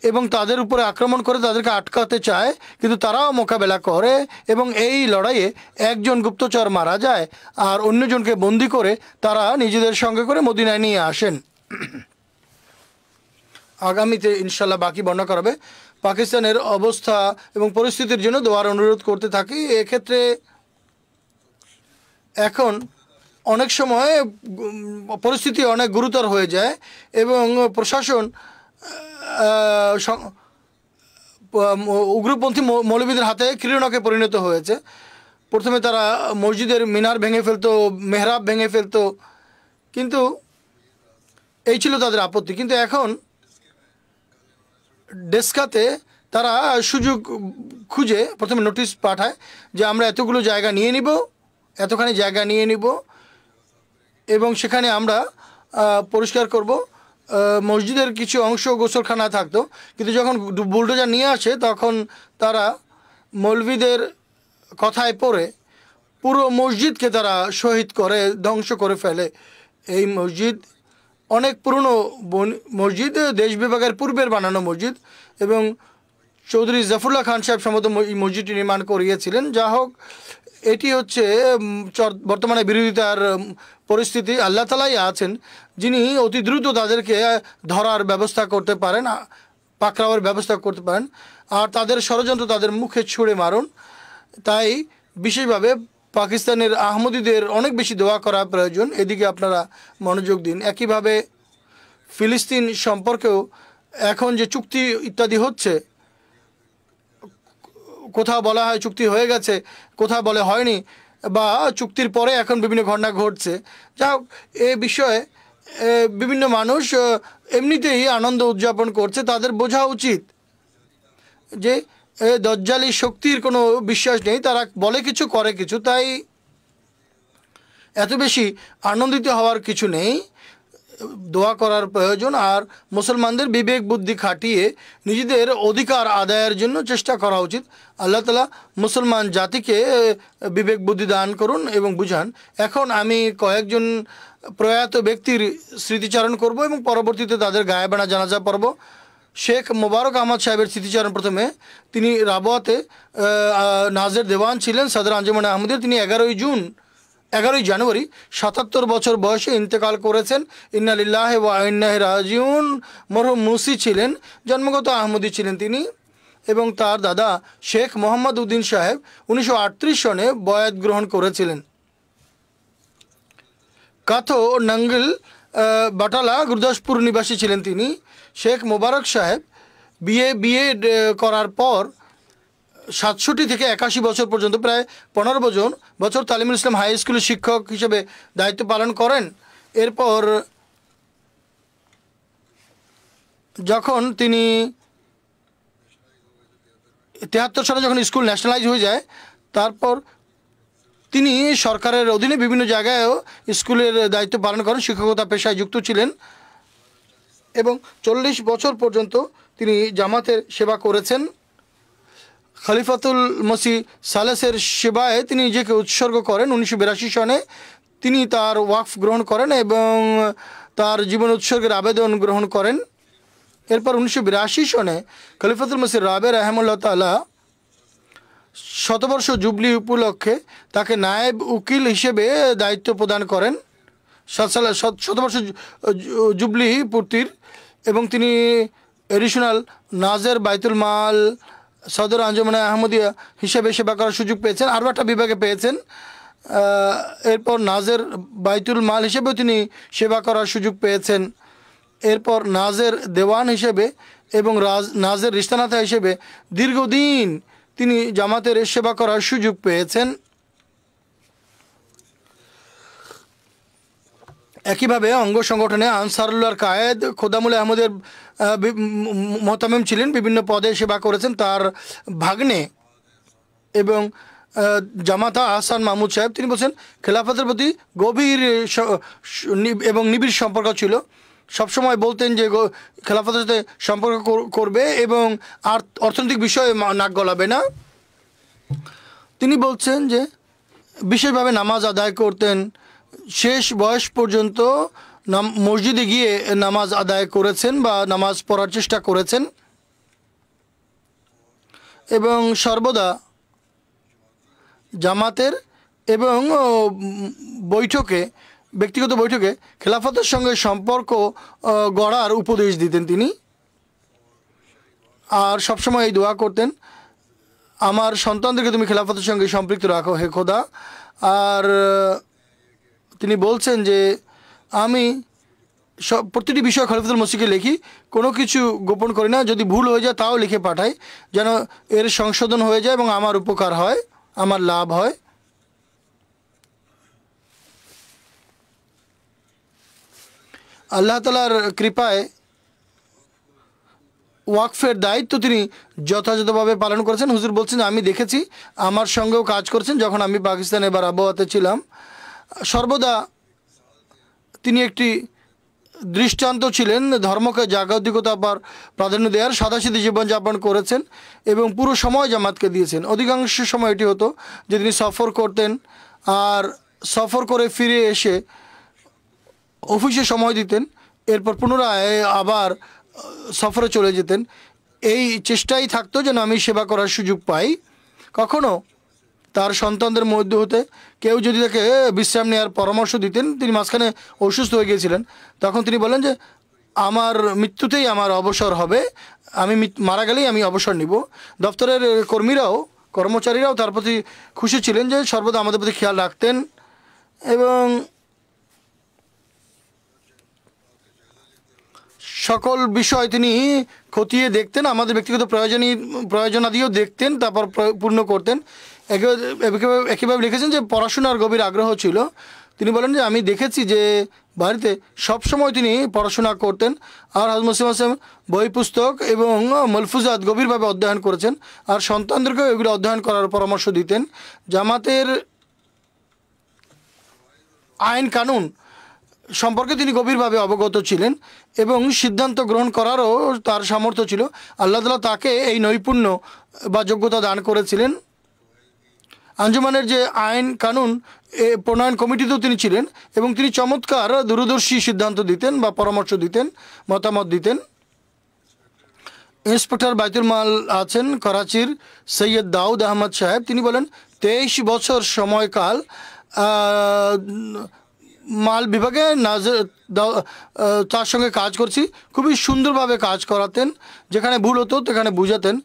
এবং তাদের উপরে আক্রমণ করে তাদেরকে আটকাতে চায়, কিন্তু তারাও মোকাবেলা করে এবং এই লড়াইয়ে একজন গুপ্তচর মারা যায় আর অন্যজনকে বন্দি করে তারা নিজেদের সঙ্গে করে মদিনায় নিয়ে আসেন। আগামীতে ইনশাল্লাহ বাকি বর্ণনা করাবে। পাকিস্তানের অবস্থা এবং পরিস্থিতির জন্য দোয়ার অনুরোধ করতে থাকি। এক্ষেত্রে এখন অনেক সময় পরিস্থিতি অনেক গুরুতর হয়ে যায় এবং প্রশাসন উগ্রপন্থী মৌলবীদের হাতে ক্রীড়নকে পরিণত হয়েছে। প্রথমে তারা মসজিদের মিনার ভেঙে ফেলতো, মেহরাব ভেঙে ফেলতো, কিন্তু এই ছিল তাদের আপত্তি। কিন্তু এখন ডেস্কাতে তারা সুযোগ খুঁজে প্রথমে নোটিশ পাঠায় যে আমরা এতগুলো জায়গা নিয়ে নিব, এতখানি জায়গা নিয়ে নিব এবং সেখানে আমরা পরিষ্কার করব। মসজিদের কিছু অংশ গোসলখানা থাকতো, কিন্তু যখন বুলডোজার নিয়ে আসে তখন তারা মৌলবীদের কথায় পড়ে পুরো মসজিদকে তারা শহীদ করে ধ্বংস করে ফেলে। এই মসজিদ অনেক পুরনো মসজিদ, দেশ বিভাগের পূর্বের বানানো মসজিদ এবং চৌধুরী জাফরুল্লাহ খান সাহেব সম্ভবত এই মসজিদটি নির্মাণ করিয়েছিলেন। যা হোক, এটি হচ্ছে বর্তমানে বিরোধিতার পরিস্থিতি। আল্লাহ তাআলাই আছেন যিনি অতি দ্রুত তাদেরকে ধরার ব্যবস্থা করতে পারেন, পাকড়াওয়ের ব্যবস্থা করতে পারেন আর তাদের ষড়যন্ত্র তাদের মুখে ছুঁড়ে মারুন। তাই বিশেষভাবে পাকিস্তানের আহমদীদের অনেক বেশি দোয়া করা প্রয়োজন, এদিকে আপনারা মনোযোগ দিন। একইভাবে ফিলিস্তিন সম্পর্কেও এখন যে চুক্তি ইত্যাদি হচ্ছে, কোথাও বলা হয় চুক্তি হয়ে গেছে, কোথাও বলে হয়নি, বা চুক্তির পরে এখন বিভিন্ন ঘটনা ঘটছে। যা হোক, এ বিষয়ে বিভিন্ন মানুষ এমনিতেই আনন্দ উদযাপন করছে। তাদের বোঝা উচিত যে দজ্জালি শক্তির কোনো বিশ্বাস নেই, তারা বলে কিছু করে কিছু, তাই এত বেশি আনন্দিত হওয়ার কিছু নেই। দোয়া করার প্রয়োজন আর মুসলমানদের বিবেক বুদ্ধি খাটিয়ে নিজেদের অধিকার আদায়ের জন্য চেষ্টা করা উচিত। আল্লাহ তাআলা মুসলমান জাতিকে বিবেক বুদ্ধি দান করুন এবং বুঝান। এখন আমি কয়েকজন প্রয়াত ব্যক্তির স্মৃতিচারণ করব এবং পরবর্তীতে তাদের গায়েবানা জানাজা পড়ব। শেখ মোবারক আহমদ সাহেবের স্মৃতিচারণ প্রথমে। তিনি রাবোয়াতে নাজের দেওয়ান ছিলেন সদর আঞ্জুমান আহমদের। তিনি 11ই জানুয়ারি 77 বছর বয়সে ইন্তেকাল করেছেন। ইন্না লিল্লাহি ওয়া ইন্না ইলাইহি রাজিউন। মরহুম মুসি ছিলেন, জন্মগত আহমদী ছিলেন তিনি এবং তার দাদা শেখ মোহাম্মদ উদ্দিন সাহেব 1938 সনে বয়াত গ্রহণ করেছিলেন। কাথো নাঙ্গল বাটালা গুরদাসপুর নিবাসী ছিলেন তিনি। শেখ মোবারক সাহেব বিএ করার পর 67 থেকে 81 বছর পর্যন্ত প্রায় 15 বছর তালিমুল ইসলাম হাই স্কুলের শিক্ষক হিসেবে দায়িত্ব পালন করেন। এরপর যখন তিনি 73 সালে যখন স্কুল ন্যাশনালাইজ হয়ে যায়, তারপর তিনি সরকারের অধীনে বিভিন্ন জায়গায়ও স্কুলের দায়িত্ব পালন করেন, শিক্ষকতা পেশায় যুক্ত ছিলেন এবং 40 বছর পর্যন্ত তিনি জামাতের সেবা করেছেন। খলিফাতুল মসিহ সালেসের সেবায় তিনি নিজেকে উৎসর্গ করেন। 1982 সনে তিনি তার ওয়াকফ গ্রহণ করেন এবং তার জীবন উৎসর্গের আবেদন গ্রহণ করেন। এরপর 1982 সনে খলিফাতুল মসিহ রাবে রহমুল্লাহ তাআলা শতবর্ষ জুবলি উপলক্ষে তাকে নায়েব উকিল হিসেবে দায়িত্ব প্রদান করেন শতবর্ষ জুবলি পূর্তির, এবং তিনি এডিশনাল নাজের বাইতুল মাল সদর আঞ্জুমানে আহমদিয়া হিসেবে সেবা করার সুযোগ পেয়েছেন, আরও একটা বিভাগে পেয়েছেন। এরপর নাজের বাইতুল মাল হিসেবেও তিনি সেবা করার সুযোগ পেয়েছেন। এরপর নাজের দেওয়ান হিসেবে এবং নাজের রিস্তানাতা হিসেবে দীর্ঘদিন তিনি জামাতের সেবা করার সুযোগ পেয়েছেন। একইভাবে অঙ্গ সংগঠনে আনসারুল্লাহর কায়েদ খোদামুল আহমদের মোহতামিম ছিলেন, বিভিন্ন পদে সেবা করেছেন। তার ভাগ্নে এবং জামাতা আহসান মাহমুদ সাহেব তিনি বলছেন খেলাফতের প্রতি গভীর এবং নিবিড় সম্পর্ক ছিল। সবসময় বলতেন যে খেলাফতের সাথে সম্পর্ক করবে এবং অর্থনৈতিক বিষয়ে নাক গলাবে না। তিনি বলছেন যে বিশেষভাবে নামাজ আদায় করতেন, শেষ বয়স পর্যন্ত মসজিদে গিয়ে নামাজ আদায় করেছেন বা নামাজ পড়ার চেষ্টা করেছেন, এবং সর্বদা জামাতের এবং বৈঠকে ব্যক্তিগত বৈঠকে খেলাফতের সঙ্গে সম্পর্ক গড়ার উপদেশ দিতেন তিনি। আর সবসময় এই দোয়া করতেন, আমার সন্তানদেরকে তুমি খেলাফতের সঙ্গে সম্পৃক্ত রাখো হে খোদা। আর তিনি বলছেন যে আমি প্রতিটি বিষয় খলিফাতুল মসিহকে লিখি, কোনো কিছু গোপন করি না, যদি ভুল হয়ে যায় তাও লিখে পাঠাই যেন এর সংশোধন হয়ে যায় এবং আমার উপকার হয়, আমার লাভ হয়। আল্লাহ তাআলার কৃপায় ওয়াকফের দায়িত্ব তিনি যথাযথভাবে পালন করেছেন। হুজুর বলছেন আমি দেখেছি, আমার সঙ্গেও কাজ করেছেন যখন আমি পাকিস্তানে এবার আবহাওয়াতে ছিলাম। সর্বদা তিনি একটি দৃষ্টান্ত ছিলেন, ধর্মকে জাগতিকতা পার প্রাধান্য দেওয়ার, সাদাসিধে জীবনযাপন করেছেন এবং পুরো সময় জামাতকে দিয়েছেন। অধিকাংশ সময় এটি হতো যে তিনি সফর করতেন, আর সফর করে ফিরে এসে অফিসে সময় দিতেন, এরপর পুনরায় আবার সফরে চলে যেতেন। এই চেষ্টাই থাকতো যেন আমি সেবা করার সুযোগ পাই। কখনো তার সন্তানদের মধ্যে হতে কেউ যদি তাকে বিশ্রাম নেওয়ার পরামর্শ দিতেন, তিনি মাঝখানে অসুস্থ হয়ে গিয়েছিলেন, তখন তিনি বলেন যে আমার মৃত্যুতেই আমার অবসর হবে, আমি মারা গেলেই আমি অবসর নিব। দপ্তরের কর্মচারীরাও তার প্রতি খুশি ছিলেন যে সর্বদা আমাদের প্রতি খেয়াল রাখতেন এবং সকল বিষয় তিনি খতিয়ে দেখতেন, আমাদের ব্যক্তিগত প্রয়োজনাদিও দেখতেন, তারপর পূর্ণ করতেন। একইভাবে লিখেছেন যে পড়াশোনার গভীর আগ্রহ ছিল। তিনি বলেন যে আমি দেখেছি যে বাড়িতে সবসময় তিনি পড়াশোনা করতেন, আর হযরত মুসলিম আসলাম বই পুস্তক এবং মলফুজাত গভীরভাবে অধ্যয়ন করেছেন, আর সন্তানদেরকেও এগুলো অধ্যয়ন করার পরামর্শ দিতেন। জামাতের আইন কানুন সম্পর্কে তিনি গভীরভাবে অবগত ছিলেন এবং সিদ্ধান্ত গ্রহণ করারও তার সামর্থ্য ছিল। আল্লাহ তাআলা তাকে এই নৈপুণ্য বা যোগ্যতা দান করেছিলেন। আঞ্জুমানের যে আইন কানুন প্রণয়ন কমিটিতেও তিনি ছিলেন এবং তিনি চমৎকার দূরদর্শী সিদ্ধান্ত দিতেন বা পরামর্শ দিতেন, মতামত দিতেন। ইন্সপেক্টর বাইতুল মাল আছেন করাচির সৈয়দ দাউদ আহমদ সাহেব, তিনি বলেন 23 বছর সময়কাল মাল বিভাগে তার সঙ্গে কাজ করছি। খুবই সুন্দরভাবে কাজ করাতেন, যেখানে ভুল হতো সেখানে বুঝাতেন,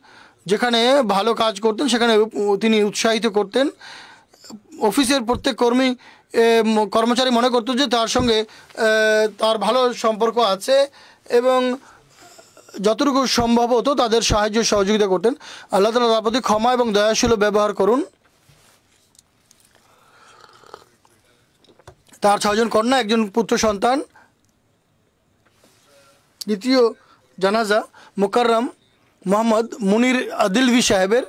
যেখানে ভালো কাজ করতেন সেখানে তিনি উৎসাহিত করতেন। অফিসের প্রত্যেক কর্মচারী মনে করতো যে তার সঙ্গে তার ভালো সম্পর্ক আছে এবং যতটুকু সম্ভব হতো তাদের সাহায্য সহযোগিতা করতেন। আল্লাহ তাআলা তার প্রতি ক্ষমা এবং দয়াশীল ব্যবহার করুন। তার 6 জন কন্যা, একজন পুত্র সন্তান। দ্বিতীয় জানাজা মোকাররম মোহাম্মদ মুনির আদিলভি সাহেবের,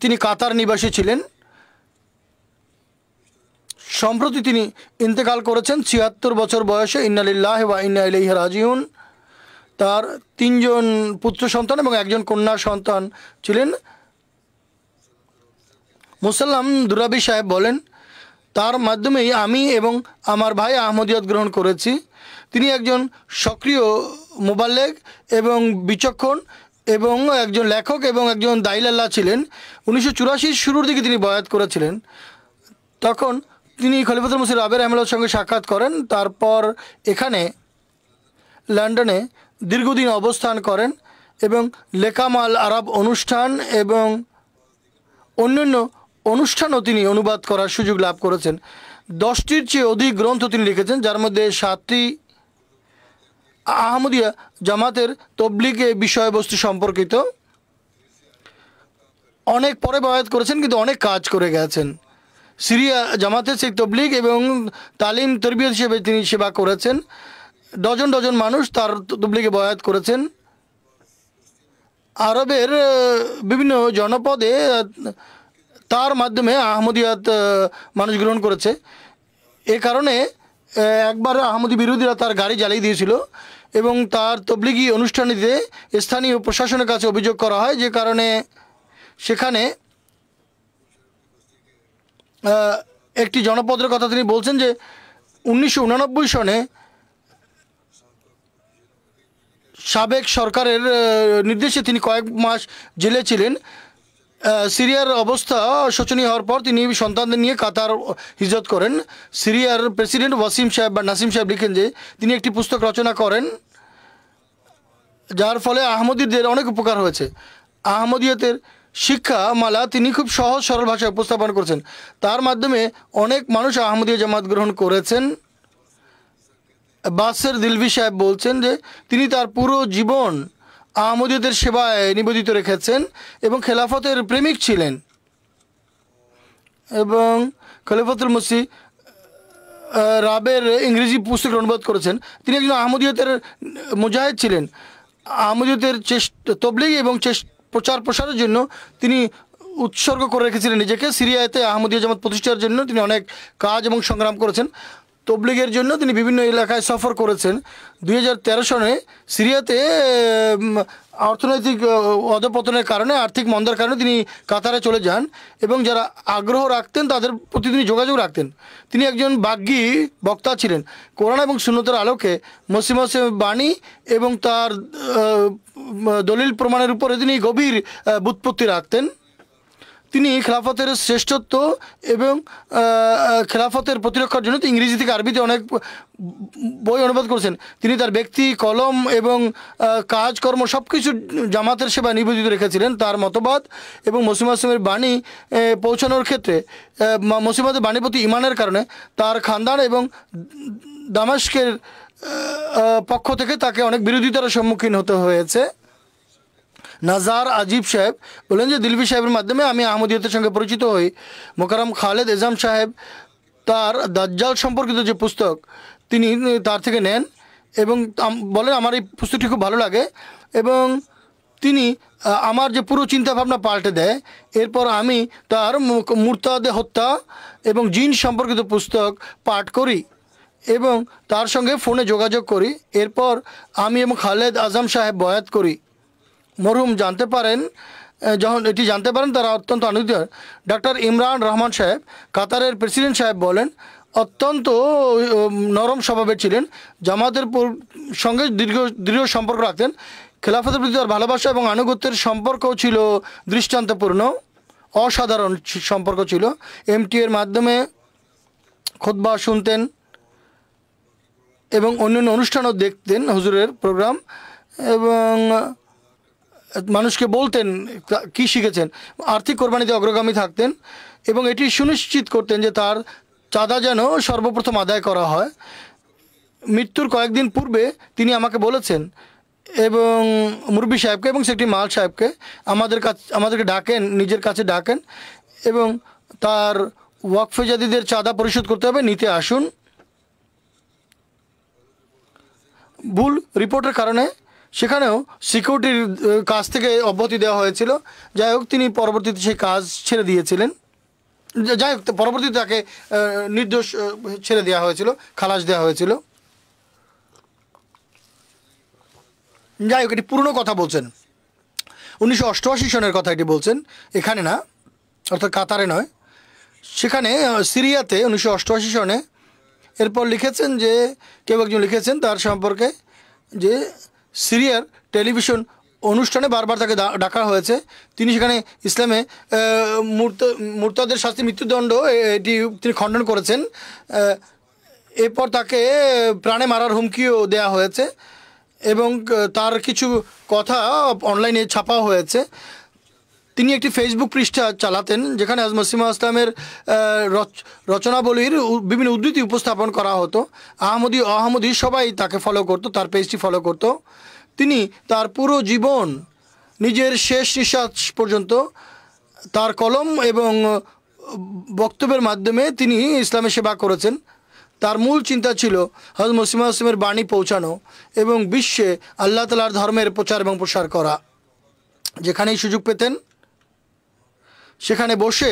তিনি কাতার নিবাসী ছিলেন। সম্প্রতি তিনি ইন্তেকাল করেছেন 76 বছর বয়সে। ইন্না লিল্লাহি ওয়া ইন্না ইলাইহি রাজিউন। তার 3 জন পুত্র সন্তান এবং 1 জন কন্যা সন্তান ছিলেন। মুসাল্লাম দুরাবি সাহেব বলেন, তার মাধ্যমেই আমি এবং আমার ভাই আহমদিয়ত গ্রহণ করেছি। তিনি একজন সক্রিয় মোবাল্লেগ এবং বিচক্ষণ এবং একজন লেখক এবং একজন দাইলাল্লাহ ছিলেন। 1984 শুরুর দিকে তিনি বয়াত করেছিলেন। তখন তিনি খলিফাতুল মসিহ রাবে রাহিমাহুল্লাহর সঙ্গে সাক্ষাৎ করেন। তারপর এখানে লন্ডনে দীর্ঘদিন অবস্থান করেন এবং লেকামাল আরব অনুষ্ঠান এবং অন্যান্য অনুষ্ঠানও তিনি অনুবাদ করার সুযোগ লাভ করেছেন। 10টির চেয়ে অধিক গ্রন্থ তিনি লিখেছেন, যার মধ্যে 7টি আহমদিয়া জামাতের তবলিগে বিষয়বস্তু সম্পর্কিত। অনেক পরে বয়াত করেছেন, কিন্তু অনেক কাজ করে গেছেন। সিরিয়া জামাতের সেই তবলিগ এবং তালিম তরবিয়ত হিসেবে তিনি সেবা করেছেন। ডজন ডজন মানুষ তার তবলিগে বয়াত করেছেন। আরবের বিভিন্ন জনপদে তার মাধ্যমে আহমদিয়াত মানুষ গ্রহণ করেছে। এ কারণে একবার আহমদি বিরোধীরা তার গাড়ি জ্বালিয়ে দিয়েছিল এবং তার তবলিগি অনুষ্ঠানটিতে স্থানীয় প্রশাসনের কাছে অভিযোগ করা হয়, যে কারণে সেখানে একটি জনপদের কথা তিনি বলছেন যে 1989 সনে সাবেক সরকারের নির্দেশে তিনি কয়েক মাস জেলে ছিলেন। সিরিয়ার অবস্থা শোচনীয় হওয়ার পর তিনি সন্তানদের নিয়ে কাতার হিজরত করেন। সিরিয়ার প্রেসিডেন্ট ওয়াসিম সাহেব বা নাসিম সাহেব লিখেন যে তিনি একটি পুস্তক রচনা করেন, যার ফলে আহমদীদের অনেক উপকার হয়েছে। আহমদিয়তের শিক্ষা মালা তিনি খুব সহজ সরল ভাষায় উপস্থাপন করেছেন। তার মাধ্যমে অনেক মানুষ আহমদিয়া জামাত গ্রহণ করেছেন। বাসের দিলভি সাহেব বলছেন যে তিনি তার পুরো জীবন আহমদিয়তের সেবায় নিবেদিত রেখেছেন এবং খেলাফতের প্রেমিক ছিলেন এবং খলিফাতুল মসিহ রাবের ইংরেজি পুস্তক অনুবাদ করেছেন। তিনি একজন আহমদিয়তের মুজাহিদ ছিলেন। আহমদিয়তের তবলিগ এবং প্রচার প্রসারের জন্য তিনি উৎসর্গ করে রেখেছিলেন নিজেকে। সিরিয়াতে আহমদিয়া জামাত প্রতিষ্ঠার জন্য তিনি অনেক কাজ এবং সংগ্রাম করেছেন। তবলিগের জন্য তিনি বিভিন্ন এলাকায় সফর করেছেন। 2013 সনে সিরিয়াতে অর্থনৈতিক অধপতনের কারণে, আর্থিক মন্দার কারণে তিনি কাতারে চলে যান এবং যারা আগ্রহ রাখতেন তাদের প্রতি তিনি যোগাযোগ রাখতেন। তিনি একজন বাগ্যী বক্তা ছিলেন। কোরআন এবং সুন্নতের আলোকে মসিহ মাউদের বাণী এবং তার দলিল প্রমাণের উপরে তিনি গভীর ব্যুৎপত্তি রাখতেন। তিনি খেলাফতের শ্রেষ্ঠত্ব এবং খেলাফতের প্রতিরক্ষার জন্য ইংরেজি থেকে আরবিতে অনেক বই অনুবাদ করেছেন। তিনি তার ব্যক্তি, কলম এবং কাজকর্ম সব কিছু জামাতের সেবা নিবেদিত রেখেছিলেন। তার মতবাদ এবং মসিহ মাউদের বাণী পৌঁছানোর ক্ষেত্রে মসিহ মাউদের বাণীর প্রতি ইমানের কারণে তার খানদান এবং দামেস্কের পক্ষ থেকে তাকে অনেক বিরোধিতার সম্মুখীন হতে হয়েছে। নাজার আজিব সাহেব বলেন যে দিলভি সাহেবের মাধ্যমে আমি আহমদিয়তের সঙ্গে পরিচিত হই। মোকাররম খালেদ এজাম সাহেব তার দাজ্জাল সম্পর্কিত যে পুস্তক তিনি তার থেকে নেন এবং বলেন আমার এই পুস্তকটি খুব ভালো লাগে এবং তিনি আমার যে পুরো চিন্তাভাবনা পাল্টে দেয়। এরপর আমি তার মুরতাদে হত্যা এবং জিন সম্পর্কিত পুস্তক পাঠ করি এবং তার সঙ্গে ফোনে যোগাযোগ করি। এরপর আমি এবং খালেদ আজম সাহেব বয়াত করি। মরহুম জানতে পারেন, যখন এটি জানতে পারেন তারা অত্যন্ত আনন্দিত। ডক্টর ইমরান রহমান সাহেব কাতারের প্রেসিডেন্ট সাহেব বলেন অত্যন্ত নরম স্বভাবের ছিলেন। জামাতের সঙ্গে দৃঢ় সম্পর্ক রাখতেন। খেলাফতের প্রতি তার ভালোবাসা এবং আনুগত্যের সম্পর্কও ছিল দৃষ্টান্তপূর্ণ, অসাধারণ সম্পর্ক ছিল। এমটি এর মাধ্যমে খুতবা শুনতেন এবং অন্যান্য অনুষ্ঠানও দেখতেন, হুজুরের প্রোগ্রাম, এবং মানুষকে বলতেন কি শিখেছেন। আর্থিক কোরবানিতে অগ্রগামী থাকতেন এবং এটি সুনিশ্চিত করতেন যে তার চাঁদা যেন সর্বপ্রথম আদায় করা হয়। মৃত্যুর কয়েকদিন পূর্বে তিনি আমাকে বলেছেন এবং মুরব্বী সাহেবকে এবং সেক্রেটারি মাল সাহেবকে আমাদেরকে ডাকেন, নিজের কাছে ডাকেন এবং তার ওয়াকফে জাদিদের চাঁদা পরিশোধ করতে হবে, নিতে আসুন। ভুল রিপোর্টের কারণে সেখানেও সিকিউরিটির কাছ থেকে অব্যাহতি দেওয়া হয়েছিল। যাই হোক তিনি পরবর্তীতে সেই কাজ ছেড়ে দিয়েছিলেন। যাই হোক পরবর্তীতে তাকে নির্দোষ ছেড়ে দেওয়া হয়েছিল, খালাস দেওয়া হয়েছিল। যাই হোক এটি পুরনো কথা বলছেন, 1988 সনের কথা এটি বলছেন, এখানে না, অর্থাৎ কাতারে নয়, সেখানে সিরিয়াতে 1988 সনে। এরপর লিখেছেন যে কেউ একজন লিখেছেন তার সম্পর্কে যে সিরিয়ার টেলিভিশন অনুষ্ঠানে বারবার তাকে ডাকা হয়েছে। তিনি সেখানে ইসলামে মুরতাদের শাস্তি মৃত্যুদণ্ড এটি তিনি খণ্ডন করেছেন। এরপর তাকে প্রাণে মারার হুমকিও দেয়া হয়েছে এবং তার কিছু কথা অনলাইনে ছাপাও হয়েছে। তিনি একটি ফেসবুক পৃষ্ঠা চালাতেন যেখানে হযরত মসিহ মাউদ ইসলামের রচনাবলীর বিভিন্ন উদ্ধৃতি উপস্থাপন করা হতো। আহমদি সবাই তাকে ফলো করতো, তার পেজটি ফলো করতো। তিনি তার পুরো জীবন নিজের শেষ নিঃশ্বাস পর্যন্ত তার কলম এবং বক্তব্যের মাধ্যমে তিনি ইসলামের সেবা করেছেন। তার মূল চিন্তা ছিল হযরত মসিহ মাউদ ইসলামের বাণী পৌঁছানো এবং বিশ্বে আল্লাহ তাআলার ধর্মের প্রচার এবং প্রসার করা। যেখানেই সুযোগ পেতেন সেখানে বসে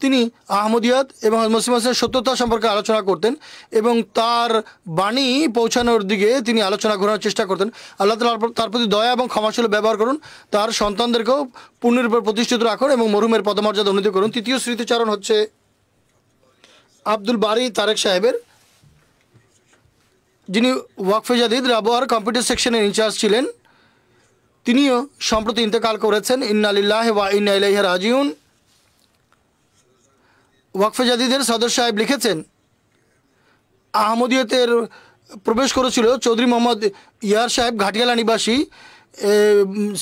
তিনি আহমদিয়াত এবং হযরত মসিহ মাউদ ইসলামের সত্যতা সম্পর্কে আলোচনা করতেন এবং তার বাণী পৌঁছানোর দিকে তিনি আলোচনা করার চেষ্টা করতেন। আল্লাহ তাআলা তার প্রতি দয়া এবং ক্ষমাশীল ব্যবহার করুন, তার সন্তানদেরকেও পুণ্যের উপর প্রতিষ্ঠিত রাখুন এবং মরহুমের পদমর্যাদা উন্নীত করুন। তৃতীয় স্মৃতিচারণ হচ্ছে আব্দুল বারি তারেক সাহেবের, যিনি ওয়াকফে জাদিদ রাবোয়ার কম্পিউটার সেকশনের ইনচার্জ ছিলেন। তিনিও সম্প্রতি ইন্তেকাল করেছেন। ইন্না লিল্লাহি ওয়া ইন্না ইলাইহি রাজিউন। ওয়াকফে জাদিদের সদর সাহেব লিখেছেন, আহমদিয়তের প্রবেশ করেছিল চৌধুরী মোহাম্মদ ইয়ার সাহেব, ঘাটিয়ালা নিবাসী,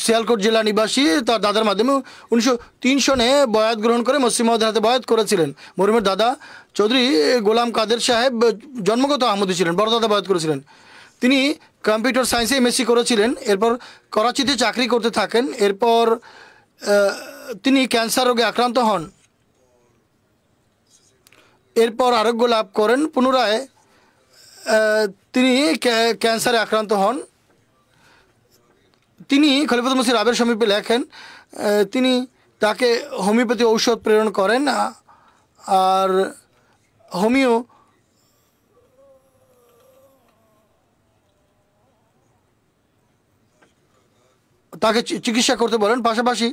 সিয়ালকোট জেলা নিবাসী, তার দাদার মাধ্যমে 1903 সনে বয়াত গ্রহণ করে মসিহ মাউদের হাতে বয়াত করেছিলেন। মরহুমের দাদা চৌধুরী গোলাম কাদের সাহেব জন্মগত আহমদি ছিলেন, বড় দাদা বয়াত করেছিলেন। তিনি কম্পিউটার সায়েন্সে এমএসসি করেছিলেন। এরপর করাচিতে চাকরি করতে থাকেন। এরপর তিনি ক্যান্সার রোগে আক্রান্ত হন। এরপর আরোগ্য লাভ করেন। পুনরায় তিনি ক্যান্সারে আক্রান্ত হন। তিনি খলিফাতুল মসিহ রাবের সমীপে লেখেন, তিনি তাকে হোমিওপ্যাথি ঔষধ প্রেরণ করেন আর হোমিও তাকে চিকিৎসা করতে বলেন। পাশাপাশি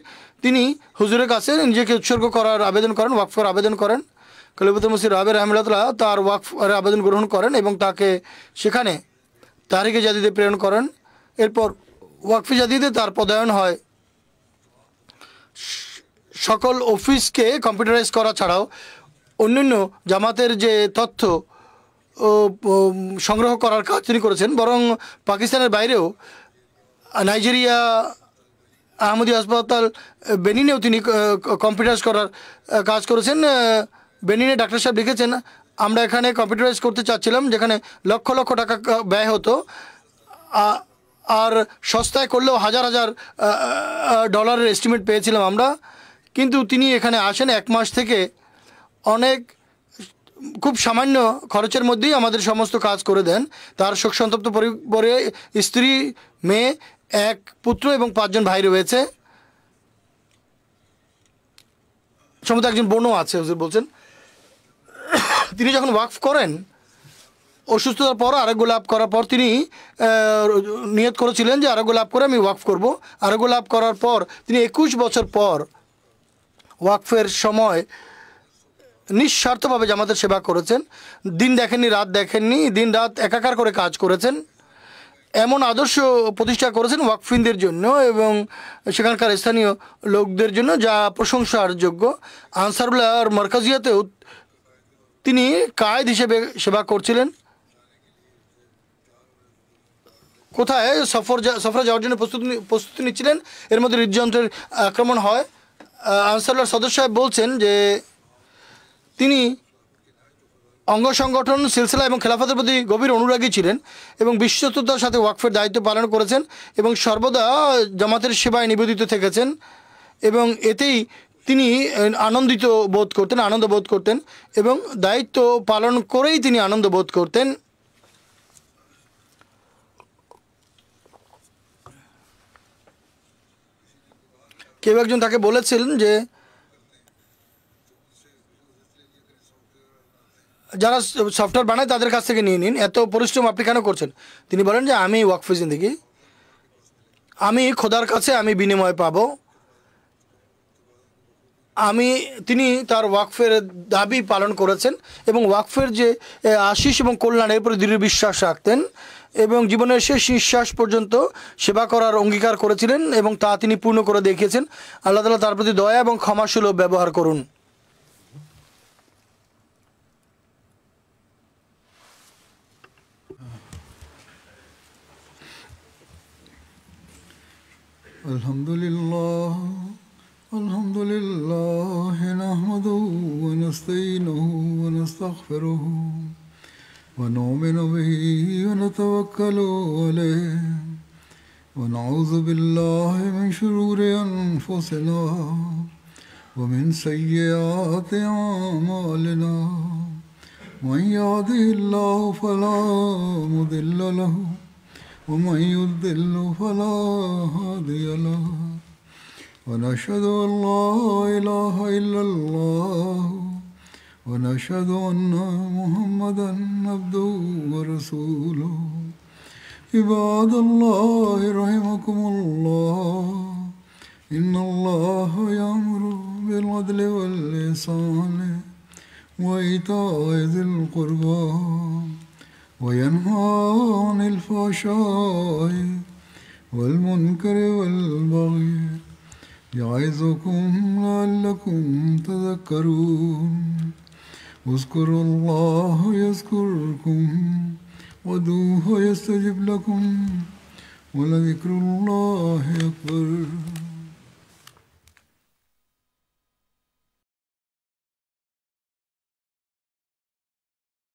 তিনি হুজুরের কাছে নিজেকে উৎসর্গ করার আবেদন করেন, ওয়াকফ করার আবেদন করেন। খলিফাতুল মসিহ রাবে রাহিমাহুল্লাহ তার ওয়াকফের আবেদন গ্রহণ করেন এবং তাকে সেখানে তাহরিকে জাদিদে প্রেরণ করেন। এরপর ওয়াকফে জাদিদে তার পদায়ন হয়। সকল অফিসকে কম্পিউটারাইজ করা ছাড়াও অন্যান্য জামাতের যে তথ্য সংগ্রহ করার কাজ তিনি করেছেন। বরং পাকিস্তানের বাইরেও নাইজেরিয়া, আহমদি হাসপাতাল, বেনিনেও তিনি কম্পিউটারাইজ করার কাজ করেছেন। বেনিনে ডাক্তার সাহেব লিখেছেন, আমরা এখানে কম্পিউটারাইজ করতে চাচ্ছিলাম যেখানে লক্ষ লক্ষ টাকা ব্যয় হতো, আর সস্তায় করলেও হাজার হাজার ডলারের এস্টিমেট পেয়েছিলাম আমরা। কিন্তু তিনি এখানে আসেন 1 মাস থেকে অনেক খুব সামান্য খরচের মধ্যেই আমাদের সমস্ত কাজ করে দেন। তার শোক সন্তপ্ত পরিবারে স্ত্রী, মেয়ে, 1 পুত্র এবং 5 জন ভাই রয়েছে। সম্ভবত একজন বোনও আছে হুজুর বলছেন। তিনি যখন ওয়াকফ করেন, অসুস্থতার পর আরোগ্য লাভ করার পর তিনি নিয়ত করেছিলেন যে আরোগ্য লাভ করে আমি ওয়াকফ করব। আরোগ্য লাভ করার পর তিনি 21 বছর পর ওয়াকফের সময় নিঃস্বার্থভাবে জামাতের সেবা করেছেন। দিন দেখেননি, রাত দেখেননি, দিন রাত একাকার করে কাজ করেছেন। এমন আদর্শ প্রতিষ্ঠা করেছেন ওয়াকফিনদের জন্য এবং সেখানকার স্থানীয় লোকদের জন্য, যা প্রশংসার যোগ্য। আনসারুল্লাহ মারকাজিয়াতেও তিনি কায়েদ হিসেবে সেবা করছিলেন। কোথায় সফরে যাওয়ার জন্য প্রস্তুতি নিচ্ছিলেন, এর মধ্যে হৃদযন্ত্রের আক্রমণ হয়। আনসারুল্লাহর সদস্য সাহেব বলছেন যে তিনি অঙ্গ সংগঠন, সিলসিলা এবং খেলাফতের প্রতি গভীর অনুরাগী ছিলেন এবং বিশ্বস্ততার সাথে ওয়াকফের দায়িত্ব পালন করেছেন এবং সর্বদা জামাতের সেবায় নিবেদিত থেকেছেন এবং এতেই তিনি আনন্দ বোধ করতেন এবং দায়িত্ব পালন করেই তিনি আনন্দ বোধ করতেন। কেউ একজন তাকে বলেছিলেন যে যারা সফটওয়্যার বানায় তাদের কাছ থেকে নিয়ে নিন, এত পরিশ্রম আপনি কেন করছেন? তিনি বলেন যে আমি ওয়াকফে জিন্দেগি, আমি খোদার কাছে আমি বিনিময় পাবো। তিনি তার ওয়াকফের দাবি পালন করেছেন এবং ওয়াকফের যে আশিস এবং কল্যাণের উপরে দৃঢ় বিশ্বাস রাখতেন এবং জীবনের শেষ নিঃশ্বাস পর্যন্ত সেবা করার অঙ্গীকার করেছিলেন এবং তা তিনি পূর্ণ করে দেখিয়েছেন। আল্লাহ তাআলা তার প্রতি দয়া এবং ক্ষমাসুলভ ব্যবহার করুন। আলহামদুলিল্লাহ আলহামদুলিল্লাহ নাহমাদুহু ওয়া নাস্তাঈনুহু ওয়া নাস্তাগফিরুহু ওয়া নু'মিনু বিহি ওয়া নাতাওয়াক্কালু আলাইহি ওয়া নাউযু বিল্লাহি মিন শুরুরি আনফুসিনা ওয়া মিন সাইয়্যাতি আ'মালিনা মান ইয়াহদিহিল্লাহু ফালা মুদিল্লা লাহু ومن يضلل فلا هادي له ونشهد أن لا إله إلا الله ونشهد أن محمدا عبده ورسوله عباد الله رحمكم الله إن الله يأمر بالعدل والإحسان وإيتاء ذي القربى وينهى عن الفحشاء والمنكر والبغي يعظكم لعلكم تذكرون اذكروا الله يذكركم وادعوه يستجب لكم ولذكر الله أكبر